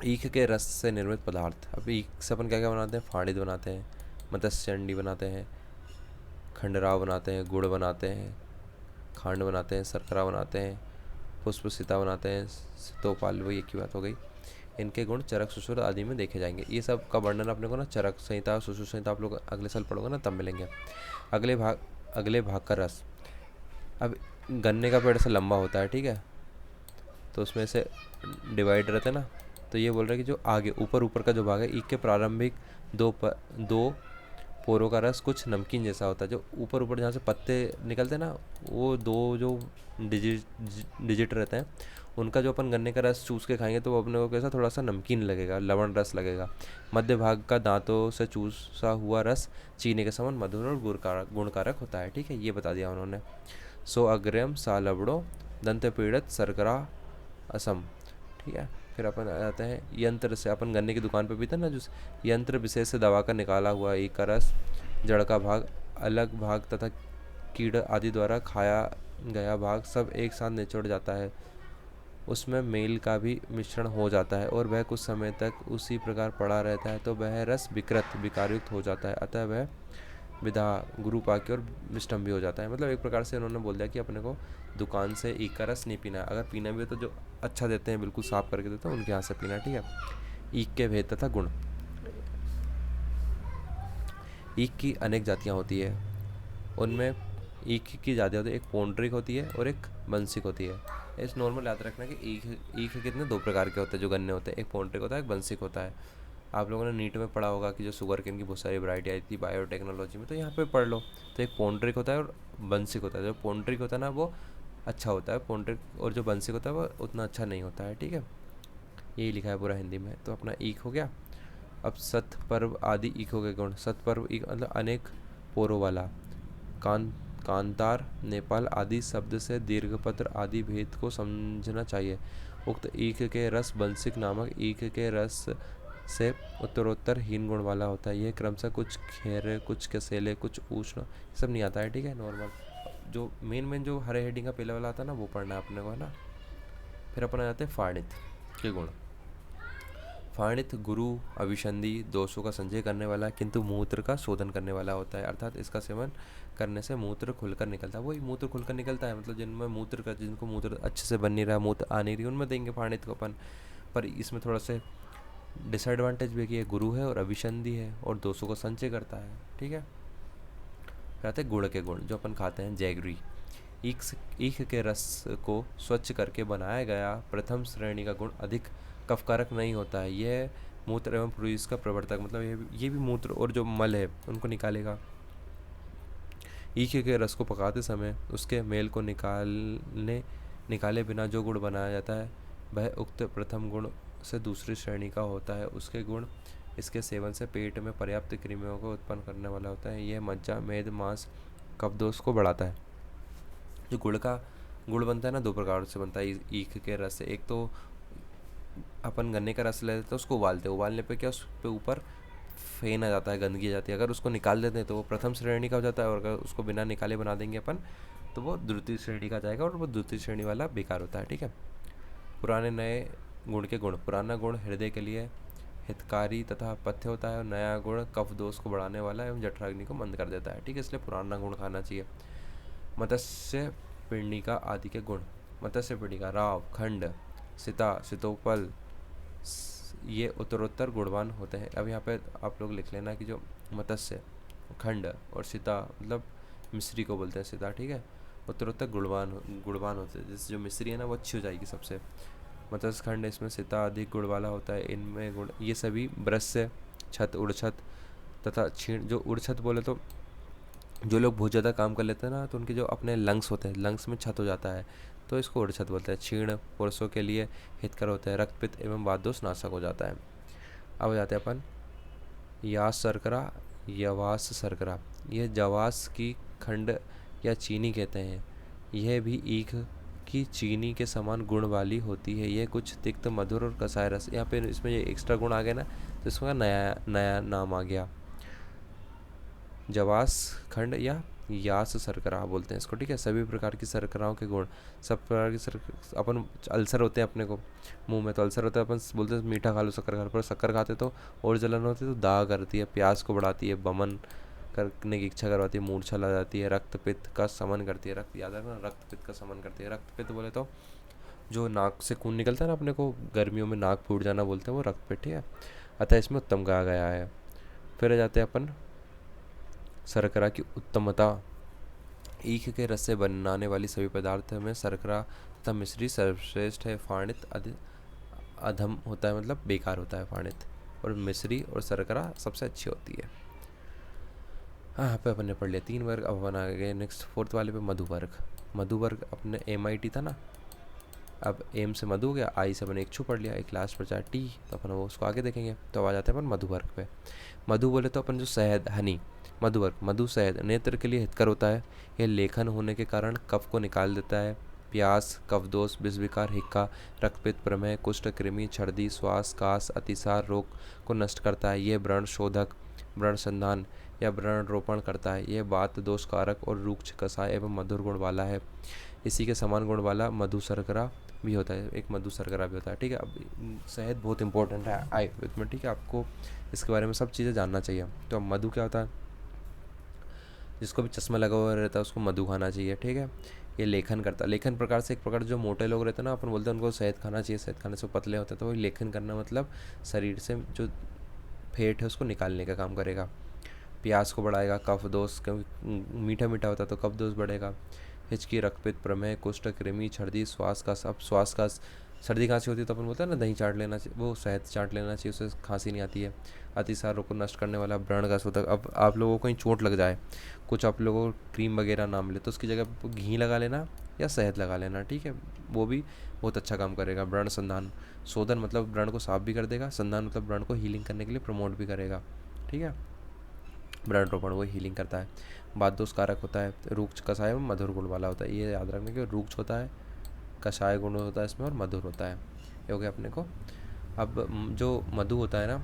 ईख के रस से निर्मित पदार्थ। अब ईख से अपन क्या क्या बनाते हैं, फाड़िद बनाते हैं, मत्स्य चंडी बनाते हैं, खंडराव बनाते हैं, गुड़ बनाते हैं, खांड बनाते हैं, शर्करा बनाते हैं, पुष्पसिता बनाते हैं, सितोपाल, वो एक ही बात हो गई। इनके गुण चरक, सुश्रुत आदि में देखे जाएंगे। ये सब का वर्णन अपने को ना चरक संहिता, सुश्रुत संहिता आप लोग अगले साल पढ़ोगे ना, तब मिलेंगे। अगले भाग का रस। अब गन्ने का पेड़ ऐसा लंबा होता है, ठीक है, तो उसमें से डिवाइड रहते हैं ना, तो ये बोल रहे हैं कि जो आगे ऊपर का जो भाग है, ईख के प्रारंभिक दो पोरों का रस कुछ नमकीन जैसा होता है। जो ऊपर जहाँ से पत्ते निकलते हैं ना, वो 2 जो डिजिट रहते हैं, उनका जो अपन गन्ने का रस चूस के खाएंगे तो वो अपने को कैसा थोड़ा सा नमकीन लगेगा, लवण रस लगेगा। मध्य भाग का दांतों से चूसा हुआ रस चीनी के समान मधुर और गुणकारक होता है, ठीक है, ये बता दिया उन्होंने। सो अग्रम सा लबड़ो दंत पीड़ित शर्करा असम, ठीक है। फिर अपन आ जाते हैं यंत्र से, अपन गन्ने की दुकान पे पीते हैं ना जूस, यंत्र विशेष से दबा कर निकाला हुआ ईख का रस, जड़ का भाग, अलग भाग तथा कीड़ आदि द्वारा खाया गया भाग सब एक साथ निचोड़ जाता है, उसमें मेल का भी मिश्रण हो जाता है और वह कुछ समय तक उसी प्रकार पड़ा रहता है, तो वह रस विकृत विकारयुक्त हो जाता है, अतः वह विदा गुरु पाके और विष्टम भी हो जाता है। मतलब एक प्रकार से उन्होंने बोल दिया कि अपने को दुकान से ईख का रस नहीं पीना है, अगर पीना भी हो तो जो अच्छा देते हैं, बिल्कुल साफ करके देते हैं, उनके यहाँ से पीना है, ठीक है। ईख के भेद तथा गुण। ईख की अनेक जातियाँ होती है, उनमें ईख की जातियाँ होती है, एक पौंड्रिक होती है और एक बंसिक होती है। इस नॉर्मल याद रखना कि ईख ईख कितने दो प्रकार के होते हैं जो गन्ने होते हैं, एक पौंड्रिक होता है, एक बंसिक होता है। आप लोगों ने नीट में पढ़ा होगा कि जो शुगर केन की बहुत सारी वैरायटी आई थी बायोटेक्नोलॉजी में, तो यहाँ पे पढ़ लो। तो एक पौंड्रिक होता है और बंसिक होता है। जो पौंड्रिक होता है ना वो अच्छा होता है पौंड्रिक, और जो बंसिक होता है वो उतना अच्छा नहीं होता है, ठीक है। यही लिखा है पूरा हिंदी में। तो अपना ईख हो गया। अब सत पर्व आदि ईखों के गुण। सत पर्व ईख मतलब अनेक पोरों वाला। कान कांतार नेपाल आदि शब्द से दीर्घपत्र आदि भेद को समझना चाहिए। उक्त ईख के रस बंसिक नामक ईख के रस से उत्तरोत्तर हीन गुण वाला होता है। यह क्रमशः कुछ खेरे, कुछ कसेले, कुछ उष्ण, सब नहीं आता है, ठीक है। नॉर्मल जो मेन जो हरे हेडिंग का पहले वाला आता है ना, वो पढ़ना है अपने को, है ना। फिर अपन आ जाते हैं फाणित के गुण। फाणित गुरु अभिसंधि दोषों का संचय करने वाला, किंतु मूत्र का शोधन करने वाला होता है। अर्थात इसका सेवन करने से मूत्र खुलकर निकलता है। वही मूत्र खुलकर निकलता है, मतलब जिनको मूत्र अच्छे से बन नहीं रहा, मूत्र आ नहीं रही, उनमें देंगे फाणित को अपन। पर इसमें थोड़ा से डिसएडवांटेज भी है कि ये गुरु है और अभिसंधि है और दोषों का संचय करता है, ठीक है। फिर आते हैं गुड़ के गुण, जो अपन खाते हैं जैगरी। ईख के रस को स्वच्छ करके बनाया गया प्रथम श्रेणी का गुण अधिक कफकारक नहीं होता है। यह मूत्र एवं प्रुइस का प्रवर्तक, मतलब ये भी मूत्र और जो मल है उनको निकालेगा। ईख के रस को पकाते समय उसके मेल को निकाले बिना जो गुड़ बनाया जाता है वह उक्त प्रथम गुण से दूसरी श्रेणी का होता है। उसके गुण इसके सेवन से पेट में पर्याप्त कृमियों को उत्पन्न करने वाला होता है। यह मज्जा मेद मांस कफदोष को बढ़ाता है। जो गुड़ बनता है ना, दो प्रकार से बनता है ईख के रस से। एक तो अपन गन्ने का रस लेते हैं, उसको उबालते हैं, उबालने पे क्या उस पे ऊपर फेन आ जाता है, गंदगी आ जाती है। अगर उसको निकाल देते हैं तो वो प्रथम श्रेणी का हो जाता है, और अगर उसको बिना निकाले बना देंगे अपन तो वो द्वितीय श्रेणी का जाएगा, और वो द्वितीय श्रेणी वाला बेकार होता है, ठीक है। पुराने नए गुण के गुण। पुराना गुण हृदय के लिए हितकारी तथा पथ्य होता है, और नया गुण कफ दोष को बढ़ाने वाला एवं जठराग्नि को मंद कर देता है, ठीक है। इसलिए पुराना गुण खाना चाहिए। मत्स्य पिंडिका आदि के गुण। मत्स्य पिंडिका, राव, खंड, सीता, सीतोपल, ये उत्तरोत्तर गुणवान होते हैं। अब यहाँ पे आप लोग लिख लेना कि जो मत्स्य, खंड और सीता, मतलब मिश्री को बोलते हैं सीता, ठीक है, उत्तरोत्तर गुणवान होते हैं। जैसे जो मिश्री है ना वो अच्छी हो जाएगी सबसे। मत्स्य खंड, इसमें सीता अधिक गुण वाला होता है। इनमें गुण ये सभी ब्रश, छत, उड़छत तथा छीण। जो उड़छत बोले तो जो लोग बहुत ज़्यादा काम कर लेते हैं ना, तो उनके जो अपने लंग्स होते हैं, लंग्स में छत हो जाता है, तो इसको उड़छत बोलते हैं। क्षीण पुरुषों के लिए हितकर होता है, रक्तपित्त एवं वातदोष नाशक हो जाता है। अब जाते हैं अपन यास शर्करा, यवास शर्करा। यह जवास की खंड या चीनी कहते हैं। यह भी ईख की चीनी के समान गुण वाली होती है। यह कुछ तिक्त, मधुर और कसाय रस। यहाँ पे इसमें ये एक्स्ट्रा गुण आ गया ना, तो इसका नया नाम आ गया, जवास खंड या यास शर्करा बोलते हैं इसको, ठीक है। सभी प्रकार की शर्कराओं के गुण। सब प्रकार की अपन अल्सर होते हैं अपने को मुंह में, तो अल्सर होता है, अपन बोलते हैं मीठा खा लो, शक्कर खा लो, पर शक्कर खाते तो और जलन होती है, तो दाग करती है, प्यास को बढ़ाती है, बमन करने की इच्छा करवाती है, मूर्छा ला जाती है, रक्त पित्त का समन करती है। रक्त याद रखना, रक्त पित्त का समन करती है। रक्त पित्त बोले तो जो नाक से खून निकलता है ना, अपने को गर्मियों में नाक फूट जाना बोलते हैं, वो रक्त पित्त, ठीक है। अतः इसमें उत्तम कहा गया है। फिर आ जाते हैं अपन शर्करा की उत्तमता। ईख के रस से बनाने वाली सभी पदार्थ में शर्करा तथा मिश्री सर्वश्रेष्ठ है। फाणित अधम होता है, मतलब बेकार होता है फाणित, और मिश्री और शर्करा सबसे अच्छी होती है। हाँ, यहाँ पे अपन ने पढ़ लिया 3 वर्ग। अब अपन आ गए नेक्स्ट 4th वाले पे, मधु वर्ग। मधु वर्ग अपने MIT था ना, अब एम से मधु हो गया, आई से अपन इक्षु पढ़ लिया, एक लास्ट बचा टी, तो अपन वो उसको आगे देखेंगे। तो अब आ जाते हैं अपन मधु वर्ग पे। मधु बोले तो अपन जो शहद, हनी, मधु वर्ग। मधु शहद नेत्र के लिए हितकर होता है। यह लेखन होने के कारण कफ को निकाल देता है। प्यास, कफदोष, विषविकार, हिक्का, रक्तपित्त, प्रमेह, कुष्ठ, कृमि, छर्दी, श्वास, कास, अतिसार रोग को नष्ट करता है। यह व्रण शोधक, व्रण संधान या व्रण रोपण करता है। यह वात दोष कारक और रूक्ष, कसाय एवं मधुर गुण वाला है। इसी के समान गुण वाला मधु शर्करा भी होता है, एक मधु शर्करा भी होता है, ठीक है। अब शहद बहुत इंपॉर्टेंट है आयुर्वेद में, ठीक है, आपको इसके बारे में सब चीज़ें जानना चाहिए। तो अब मधु क्या होता है, जिसको भी चश्मा लगा हुआ रहता है उसको मधु खाना चाहिए, ठीक है। ये लेखन करता है। लेखन प्रकार से एक प्रकार जो मोटे लोग रहते हैं ना, अपन बोलते हैं उनको शहद खाना चाहिए, शहद खाने से वो पतले होते हैं। तो वही लेखन करना मतलब शरीर से जो फेट है उसको निकालने का काम करेगा। प्यास को बढ़ाएगा, कफ दोष, क्योंकि मीठा मीठा होता है तो कफ दोष बढ़ेगा। हिचकी, रक्तपित, प्रमेह, कुष्ठ, कृमि, सर्दी, श्वास का, सब श्वास का, सर्दी खांसी होती है तो अपन बोलते हैं ना दही चाट लेना चाहिए, वो शहद चाट लेना चाहिए, उससे खांसी नहीं आती है। अतिसार रोग को नष्ट करने वाला, व्रण का शोधक। अब आप लोगों को कहीं चोट लग जाए, कुछ आप लोगों को क्रीम वगैरह ना मिले तो उसकी जगह घी लगा लेना या शहद लगा लेना, ठीक है। वो भी बहुत अच्छा काम करेगा। व्रण संधान, शोधन मतलब व्रण को साफ भी कर देगा, संधान मतलब व्रण को हीलिंग करने के लिए प्रमोट भी करेगा, ठीक है। व्रण रोपण वो हीलिंग करता है। बात दोष कारक होता है। रूक्ष, कषाय में मधुर गुण वाला होता है, ये याद रखना कि रूक्ष होता है, कषाय गुण होता है इसमें, और मधुर होता है। ये हो गया अपने को। अब जो मधु होता है ना,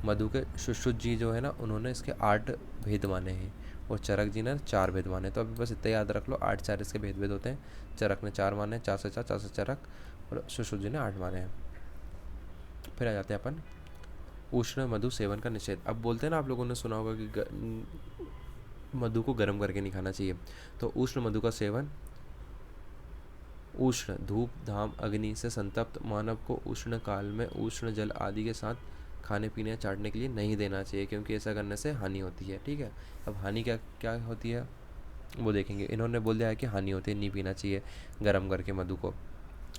मधु के सुश्रुत जी जो है ना, उन्होंने इसके 8 भेद माने हैं, और चरक जी ने 4 भेद माने। तो अभी बस इतना याद रख लो, 8 4 इसके भेद होते हैं। चरक ने 4 माने, 4 से 4, 4 से चरक, और सुश्रुत जी ने 8 माने हैं। फिर आ जाते हैं अपन उष्ण मधु सेवन का निषेध। अब बोलते हैं ना, आप लोगों ने सुना होगा कि मधु को गर्म करके नहीं खाना चाहिए। तो उष्ण मधु का सेवन, उष्ण धूप धाम अग्नि से संतप्त मानव को उष्ण काल में उष्ण जल आदि के साथ खाने पीने या चाटने के लिए नहीं देना चाहिए, क्योंकि ऐसा करने से हानि होती है, ठीक है। अब हानि क्या क्या होती है वो देखेंगे। इन्होंने बोल दिया है कि हानि होती है, नहीं पीना चाहिए गर्म करके मधु को।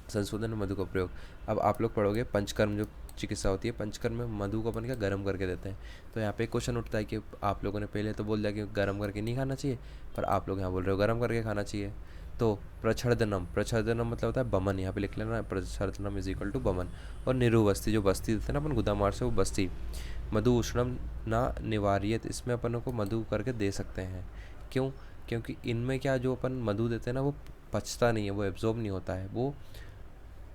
संशोधन मधु का प्रयोग। अब आप लोग पढ़ोगे पंचकर्म जो चिकित्सा होती है, पंचकर्म में मधु को अपन क्या गर्म करके देते हैं। तो यहाँ पे क्वेश्चन उठता है कि आप लोगों ने पहले तो बोल दिया कि गर्म करके नहीं खाना चाहिए, पर आप लोग यहाँ बोल रहे हो गर्म करके खाना चाहिए। तो प्रच्छदनम, प्रच्छदनम मतलब होता है बमन, यहाँ पे लिख लेना, प्रच्छदनम इज इक्वल टू बमन। और निरुबस्ती, जो बस्ती देते हैं ना अपन गुदामार से, वो बस्ती। मधु उष्णम ना निवार्यत, इसमें अपन को मधु करके दे सकते हैं। क्यों? क्योंकि इनमें क्या, जो अपन मधु देते हैं ना वो पचता नहीं है, वो एब्जॉर्ब नहीं होता है। वो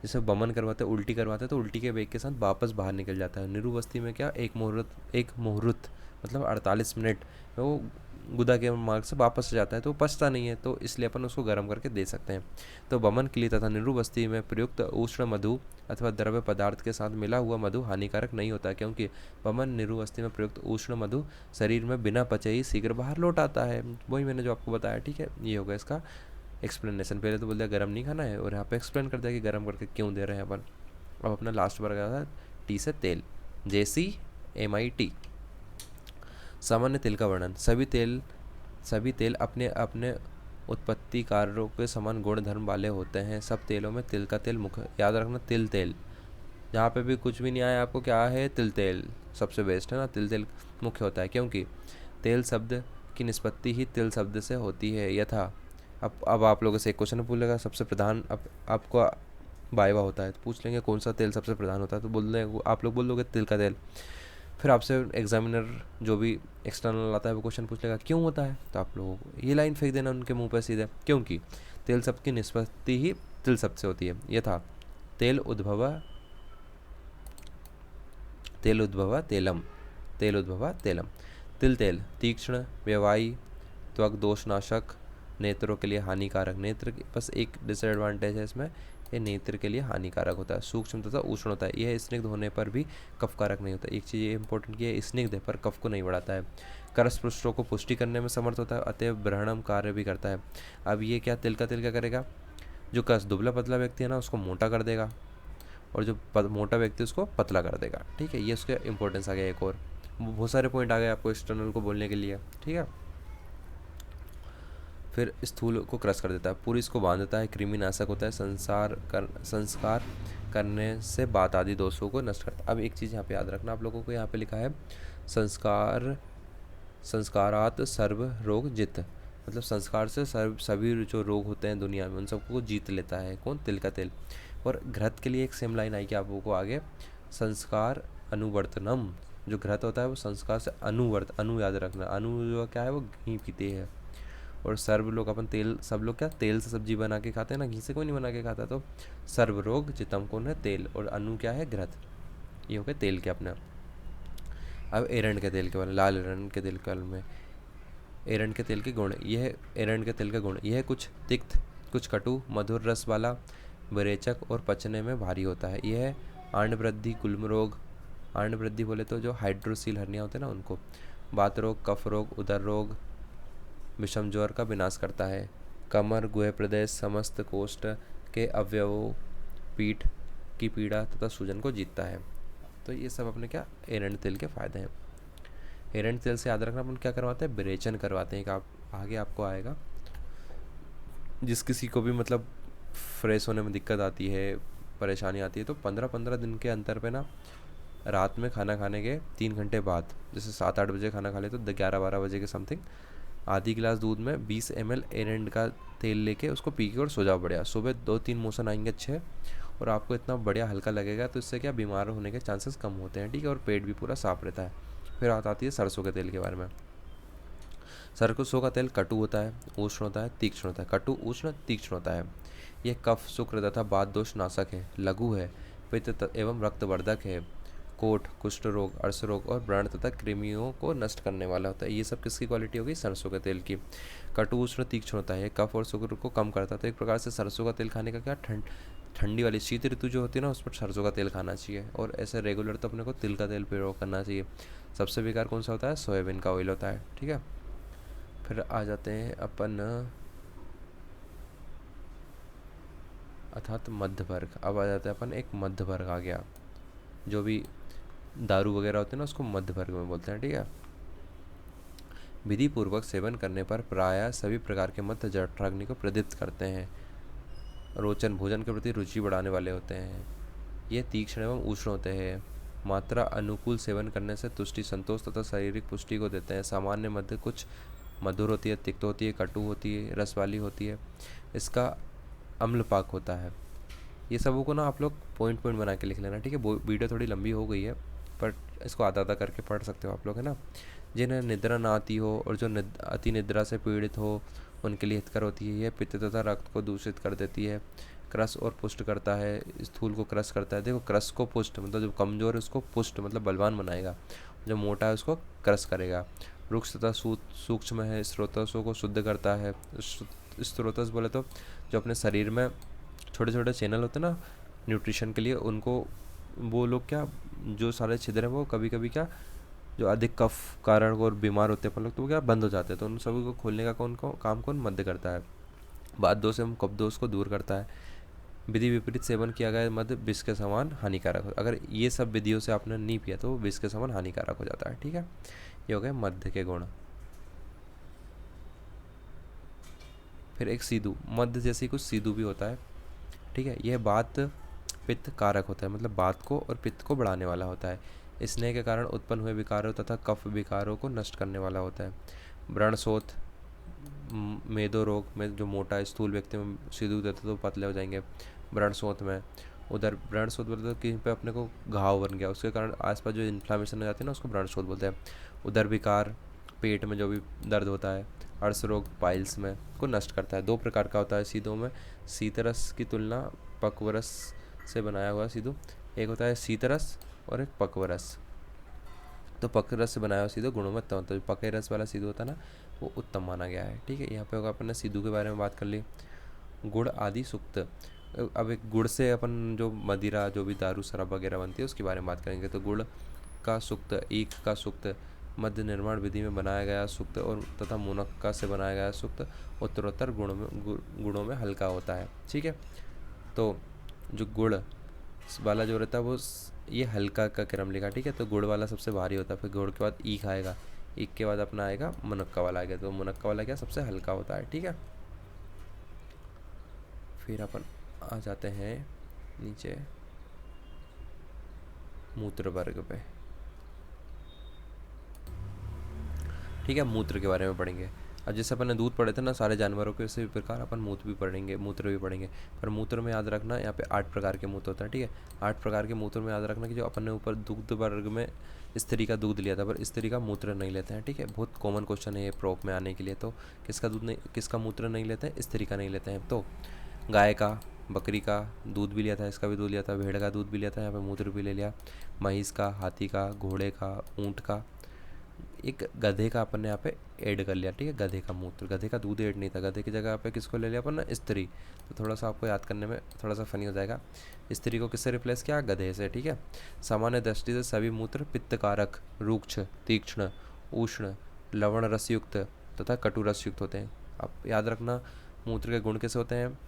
जैसे बमन करवाते हैं, उल्टी करवाते हैं, तो उल्टी के वेग के साथ वापस बाहर निकल जाता है। निरुबस्ती में क्या, एक मुहूर्त मतलब 48 मिनट में वो गुदा के मार्ग से वापस आ जाता है, तो वो पचता नहीं है, तो इसलिए अपन उसको गर्म करके दे सकते हैं। तो बमन के लिए तथा निरुबस्ती में प्रयुक्त उष्ण मधु अथवा द्रव्य पदार्थ के साथ मिला हुआ मधु हानिकारक नहीं होता, क्योंकि बमन निरुबस्ती में प्रयुक्त उष्ण मधु शरीर में बिना पचे ही शीघ्र बाहर लौट आता है। वही मैंने जो आपको बताया, ठीक है। ये होगा इसका एक्सप्लेनेशन। पहले तो बोल दिया गर्म नहीं खाना है, और यहाँ पे एक्सप्लेन कर दिया कि गर्म करके क्यों दे रहे हैं अपन। अब अपना लास्ट वर्ग आया था टी से तेल, JCMIT। सामान्य तेल का वर्णन। सभी तेल अपने अपने उत्पत्ति कार्यों के समान गुण धर्म वाले होते हैं। सब तेलों में तिल का तेल मुख्य, याद रखना तिल तेल, जहाँ पे भी कुछ भी नहीं आया आपको, क्या है, तिल तेल सबसे बेस्ट है ना। तिल तेल मुख्य होता है, क्योंकि तेल शब्द की निष्पत्ति ही तिल शब्द से होती है। यथा अब आप लोगों से एक क्वेश्चन पूछेगा, सबसे प्रधान, अब आपको वाइवा होता है तो पूछ लेंगे कौन सा तेल सबसे प्रधान होता है, तो बोल देंगे आप लोग, बोल दोगे तिल का तेल। फिर आपसे एग्जामिनर जो भी एक्सटर्नल आता है वो क्वेश्चन पूछ लेगा क्यों होता है, तो आप लोगों को ये लाइन फेंक देना उनके मुंह पर सीधे, क्योंकि तेल शब्द की निष्पत्ति ही तिल शब्द से होती है। यथा तेल उद्भव तेलम, तेल उद्भव तेलम। तिल तेल तीक्ष्ण, व्यवायी, त्वक दोषनाशक, नेत्रों के लिए हानिकारक। नेत्र की बस एक डिसएडवांटेज है इसमें, ये नेत्र के लिए हानिकारक होता है। सूक्ष्म तथा उष्ण होता है, यह स्निग्ध होने पर भी कफकारक नहीं होता। एक चीज़ ये इंपॉर्टेंट की है, स्निग्ध है पर कफ को नहीं बढ़ाता है। करस पृष्ठों को पुष्टि करने में समर्थ होता है, अतएव ब्रहणम कार्य भी करता है। अब ये क्या, तिल का तेल क्या करेगा, जो कस दुबला पतला व्यक्ति है ना उसको मोटा कर देगा, और जो मोटा व्यक्ति उसको पतला कर देगा, ठीक है। ये उसका इंपॉर्टेंस आ गया। एक और बहुत सारे पॉइंट आ गए आपको एक्सटर्नल को बोलने के लिए, ठीक है। फिर स्थूल को क्रश कर देता है, पूरी इसको बांध देता है, कृमिनाशक होता है, संस्कार करने से बात आदि दोषों को नष्ट करता है। अब एक चीज़ यहाँ पे याद रखना, आप लोगों को यहाँ पे लिखा है संस्कारात सर्व रोग जित, मतलब संस्कार से सभी जो रोग होते हैं दुनिया में उन सबको जीत लेता है। कौन, तिल का तेल। और घृत के लिए एक सेम लाइन आएगी आप लोगों को आगे, संस्कार अनुवर्तनम, जो घृत होता है वो संस्कार से अनु याद रखना, अनु जो क्या है वो घी पीते हैं। और सर्व लोग अपन तेल, सब लोग क्या तेल से सब्जी बना के खाते हैं ना, घी से कोई नहीं बना के खाता। तो सर्व रोग जितम कौन है, तेल, और अनु क्या है, घृत। ये हो गए तेल के अपने। अब एरंड के तेल के बारे में, लाल एरंड के तेल के बारे में। एरंड के तेल के गुण, यह एरंड के तेल का गुण, यह कुछ तिक्त, कुछ कटु, मधुर रस वाला, विरेचक और पचने में भारी होता है। यह आंड वृद्धि, गुल्म रोग, आंड वृद्धि बोले तो जो हाइड्रोसील हर्निया होते हैं ना उनको, बात रोग, कफ रोग, उदर रोग, विषम ज्वर का विनाश करता है। कमर, गुहे प्रदेश, समस्त कोष्ठ के अवयवों, पीठ की पीड़ा तथा सूजन को जीतता है। तो ये सब अपने क्या एरंड तेल के फायदे हैं। एरंड तेल से याद रखना अपन क्या करवाते हैं, विरेचन करवाते हैं। आप आगे आपको आएगा, जिस किसी को भी मतलब फ्रेश होने में दिक्कत आती है, परेशानी आती है, तो 15-15 दिन के अंतर पे ना रात में खाना खाने के 3 घंटे बाद, जैसे 7-8 बजे खाना खा ले तो 11-12 बजे के समथिंग आधी गिलास दूध में 20 ml एरंड का तेल लेके उसको पी के और सो जाओ बढ़िया। सुबह 2-3 मोशन आएंगे अच्छे, और आपको इतना बढ़िया हल्का लगेगा। तो इससे क्या बीमार होने के चांसेस कम होते हैं, ठीक है, और पेट भी पूरा साफ रहता है। फिर आती है सरसों के तेल के बारे में। सरसों का तेल कटु होता है, उष्ण होता है, तीक्ष्ण होता है। कटु, उष्ण, तीक्ष्ण होता है। यह कफ, शुक्र तथा वात दोष नाशक है, लघु है, पित्त एवं रक्तवर्धक है, कोट, कुष्ठ रोग, अर्श रोग और व्रण तथा कृमियों को नष्ट करने वाला होता है। ये सब किसकी क्वालिटी होगी, सरसों के तेल की। कटु, उष्ण, तीक्ष्ण होता है, कफ और शुक्र को कम करता है। तो एक प्रकार से सरसों का तेल खाने का क्या, ठंडी वाली शीत ऋतु जो होती है ना, उस पर सरसों का तेल खाना चाहिए। और ऐसे रेगुलर तो अपने को तिल का तेल प्रयोग करना चाहिए। सबसे बेकार कौन सा होता है, सोयाबीन का ऑयल होता है, ठीक है। फिर आ जाते हैं अपन अर्थात मध्य वर्ग। अब आ जाते हैं अपन, एक मध्य वर्ग आ गया। जो भी दारू वगैरह होते हैं ना, उसको मध्य वर्ग में बोलते हैं, ठीक है। विधि पूर्वक सेवन करने पर प्रायः सभी प्रकार के मध्य जठराग्नि को प्रदीप्त करते हैं। रोचन, भोजन के प्रति रुचि बढ़ाने वाले होते हैं। ये तीक्ष्ण एवं उष्ण होते हैं। मात्रा अनुकूल सेवन करने से तुष्टि, संतोष तथा शारीरिक पुष्टि को देते हैं। सामान्य मध्य कुछ मधुर होती है, तिक्त होती है, कटु होती है, रस वाली होती है। इसका अम्ल पाक होता है। ये सबों को ना आप लोग पॉइंट पॉइंट बना के लिख लेना, ठीक है। वीडियो थोड़ी लंबी हो गई है, पर इसको आधा आधा करके पढ़ सकते हो आप लोग, है ना। जिन्हें निद्रा ना आती हो और जो अति निद्रा से पीड़ित हो, उनके लिए हितकर होती है। यह पित्त तथा रक्त को दूषित कर देती है, क्रस और पुष्ट करता है, स्थूल को क्रस करता है। देखो, क्रस को पुष्ट मतलब जो कमजोर है उसको पुष्ट मतलब बलवान बनाएगा, जो मोटा है उसको क्रस करेगा। रुक्ष तथा सूक्ष्म है, स्रोतसों को शुद्ध करता है। स्रोतस बोले तो जो अपने शरीर में छोटे छोटे चैनल होते हैं ना न्यूट्रिशन के लिए, उनको वो लोग क्या, जो सारे छिद्र हैं वो कभी कभी क्या, जो अधिक कफ कारण और बीमार होते हैं अपन लोग, तो वो क्या बंद हो जाते हैं। तो उन सभी को खोलने का कौन मध्य करता है। बात दोष एवं कफ दोष को दूर करता है। विधि विपरीत सेवन किया गया मध्य विष के समान हानिकारक हो। अगर ये सब विधियों से आपने नहीं पिया तो विष के समान हानिकारक हो जाता है, ठीक है। ये हो गए मध्य के गुण। फिर एक सीधु, मध्य जैसे कुछ सीधु भी होता है, ठीक है। यह बात पित्त कारक होता है, मतलब बात को और पित्त को बढ़ाने वाला होता है। स्नेह के कारण उत्पन्न हुए विकारों तथा कफ विकारों को नष्ट करने वाला होता है। व्रणशोथ, मेदो रोग में जो मोटा स्थूल व्यक्ति में सीधु देते तो पतले हो जाएंगे। व्रणशोथ में उधर व्रणशोथ बोलते हैं कहीं पे अपने को घाव बन गया, उसके कारण आसपास जो इन्फ्लामेशन हो जाती है ना, उसको व्रणशोथ बोलते हैं। उदर विकार, पेट में जो भी दर्द होता है। अर्श रोग, पाइल्स में को नष्ट करता है। 2 प्रकार का होता है सीधों में। शीतरस की तुलना पक्वरस से बनाया हुआ सीधु। एक होता है शीतरस और एक पक्वरस। तो पक्वरस से बनाया हुआ सीधु गुणों में उत्तम होता है। पके रस वाला सीधु होता है ना, वो उत्तम माना गया है, ठीक है। यहाँ पे होगा अपन ने सीधु के बारे में बात कर ली। गुड़ आदि सुक्त। अब एक गुड़ से अपन जो मदिरा, जो भी दारू शराब वगैरह बनती है उसके बारे में बात करेंगे। तो गुड़ का सुक्त, ईख का सुक्त, मध्य निर्माण विधि में बनाया गया सुक्त और तथा मुनक्का से बनाया गया सुक्त उत्तरोत्तर गुणों में हल्का होता है, ठीक है। तो जो गुड़ वाला जो रहता है वो ये हल्का का क्रम लिखा, ठीक है। तो गुड़ वाला सबसे भारी होता है, फिर गुड़ के बाद ईख आएगा, ईख के बाद अपना आएगा मुनक्का वाला आएगा। तो मुनक्का वाला क्या सबसे हल्का होता है, ठीक है। फिर अपन आ जाते हैं नीचे मूत्र वर्ग पे, ठीक है। मूत्र के बारे में पढ़ेंगे। अब जैसे अपन ने दूध पढ़े थे ना सारे जानवरों के, उसी प्रकार अपन मूत्र भी पढ़ेंगे। पर मूत्र में याद रखना यहाँ पे 8 प्रकार के मूत्र होता है, ठीक है। 8 प्रकार के मूत्र में याद रखना कि जो अपन ने ऊपर दुग्ध वर्ग में स्त्री का दूध लिया था, पर स्त्री का मूत्र नहीं लेते हैं, ठीक है। बहुत कॉमन क्वेश्चन है ये प्रोप में आने के लिए। तो किसका मूत्र नहीं लेते हैं, स्त्री का नहीं लेते हैं। तो गाय का, बकरी का दूध भी लिया था, इसका भी दूध लिया था, भेड़ का दूध भी लिया था, यहाँ पे मूत्र भी ले लिया। महीस का, हाथी का, घोड़े का, ऊँट का, एक गधे का अपन ने यहाँ पे ऐड कर लिया, ठीक है। गधे का मूत्र, गधे का दूध ऐड नहीं था, गधे की जगह पे किसको ले लिया अपन ने, स्त्री। तो थोड़ा सा आपको याद करने में थोड़ा सा फनी हो जाएगा। स्त्री को किससे रिप्लेस किया, गधे से, ठीक है। सामान्य दृष्टि से सभी मूत्र पित्तकारक, रूक्ष, तीक्ष्ण, उष्ण, लवण रसयुक्त, तथा कटु रस युक्त होते हैं। आप याद रखना मूत्र के गुण कैसे होते हैं,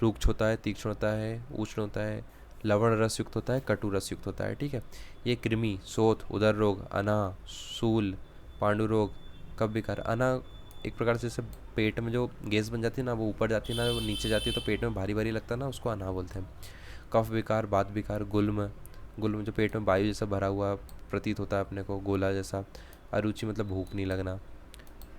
रुक्ष होता है, तीक्ष्ण होता है, उष्ण होता है, लवण रस युक्त होता है, कटु रस युक्त होता है। ठीक है, ये कृमि, शोथ, उदर रोग, अना, सूल, पांडु रोग, कफ विकार। अना एक प्रकार से जैसे पेट में जो गैस बन जाती है ना, वो ऊपर जाती है ना, वो नीचे जाती है तो पेट में भारी भारी लगता है ना, उसको अना बोलते हैं। कफ विकार, बात विकार, गुल्म, गुल्म जो पेट में वायु जैसा भरा हुआ प्रतीत होता है अपने को, गोला जैसा। अरुचि मतलब भूख नहीं लगना।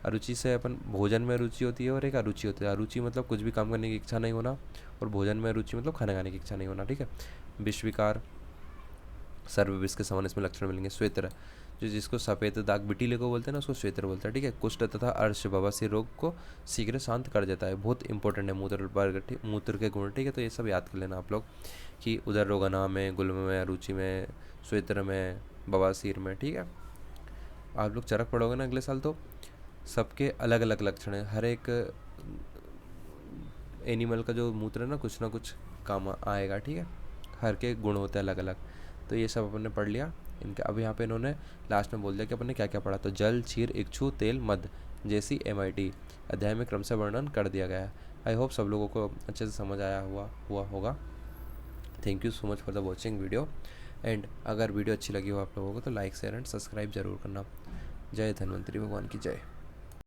अरुचि से अपन भोजन में रुचि होती है और एक अरुचि होती है। अरुचि मतलब कुछ भी काम करने की इच्छा नहीं होना, और भोजन में रुचि मतलब खाना खाने की इच्छा नहीं होना। ठीक है, विष विकार, सर्वविष के समान इसमें लक्षण मिलेंगे। श्वेत्र, जो जिसको सफ़ेद दाग बिटीले को बोलते हैं ना, उसको श्वेत्र बोलते हैं। ठीक है, कुष्ठ तथा अर्श बवासीर रोग को शीघ्र शांत कर देता है। बहुत इंपॉर्टेंट है मूत्र के गुण। ठीक है, तो ये सब याद कर लेना आप लोग कि उदर रोग अना में, गुल्म में, अरुचि में, श्वेत्र में, बवासीर में। ठीक है, आप लोग चरक पढ़ोगे ना अगले साल तो सबके अलग अलग लक्षण है। हर एक एनिमल का जो मूत्र है ना कुछ काम आएगा। ठीक है, हर के गुण होते हैं अलग अलग। तो ये सब अपन ने पढ़ लिया इनके। अब यहाँ पे इन्होंने लास्ट में बोल दिया कि अपन ने क्या क्या पढ़ा। तो जल, क्षीर, इक्षु, तेल, मध जैसी MIT अध्याय में क्रम से वर्णन कर दिया गया है। आई होप सब लोगों को अच्छे से समझ आया हुआ होगा। Thank you so much for the watching video. And अगर वीडियो अच्छी लगी हो आप लोगों को तो लाइक शेयर एंड सब्सक्राइब जरूर करना। जय धन्वंतरी भगवान की जय।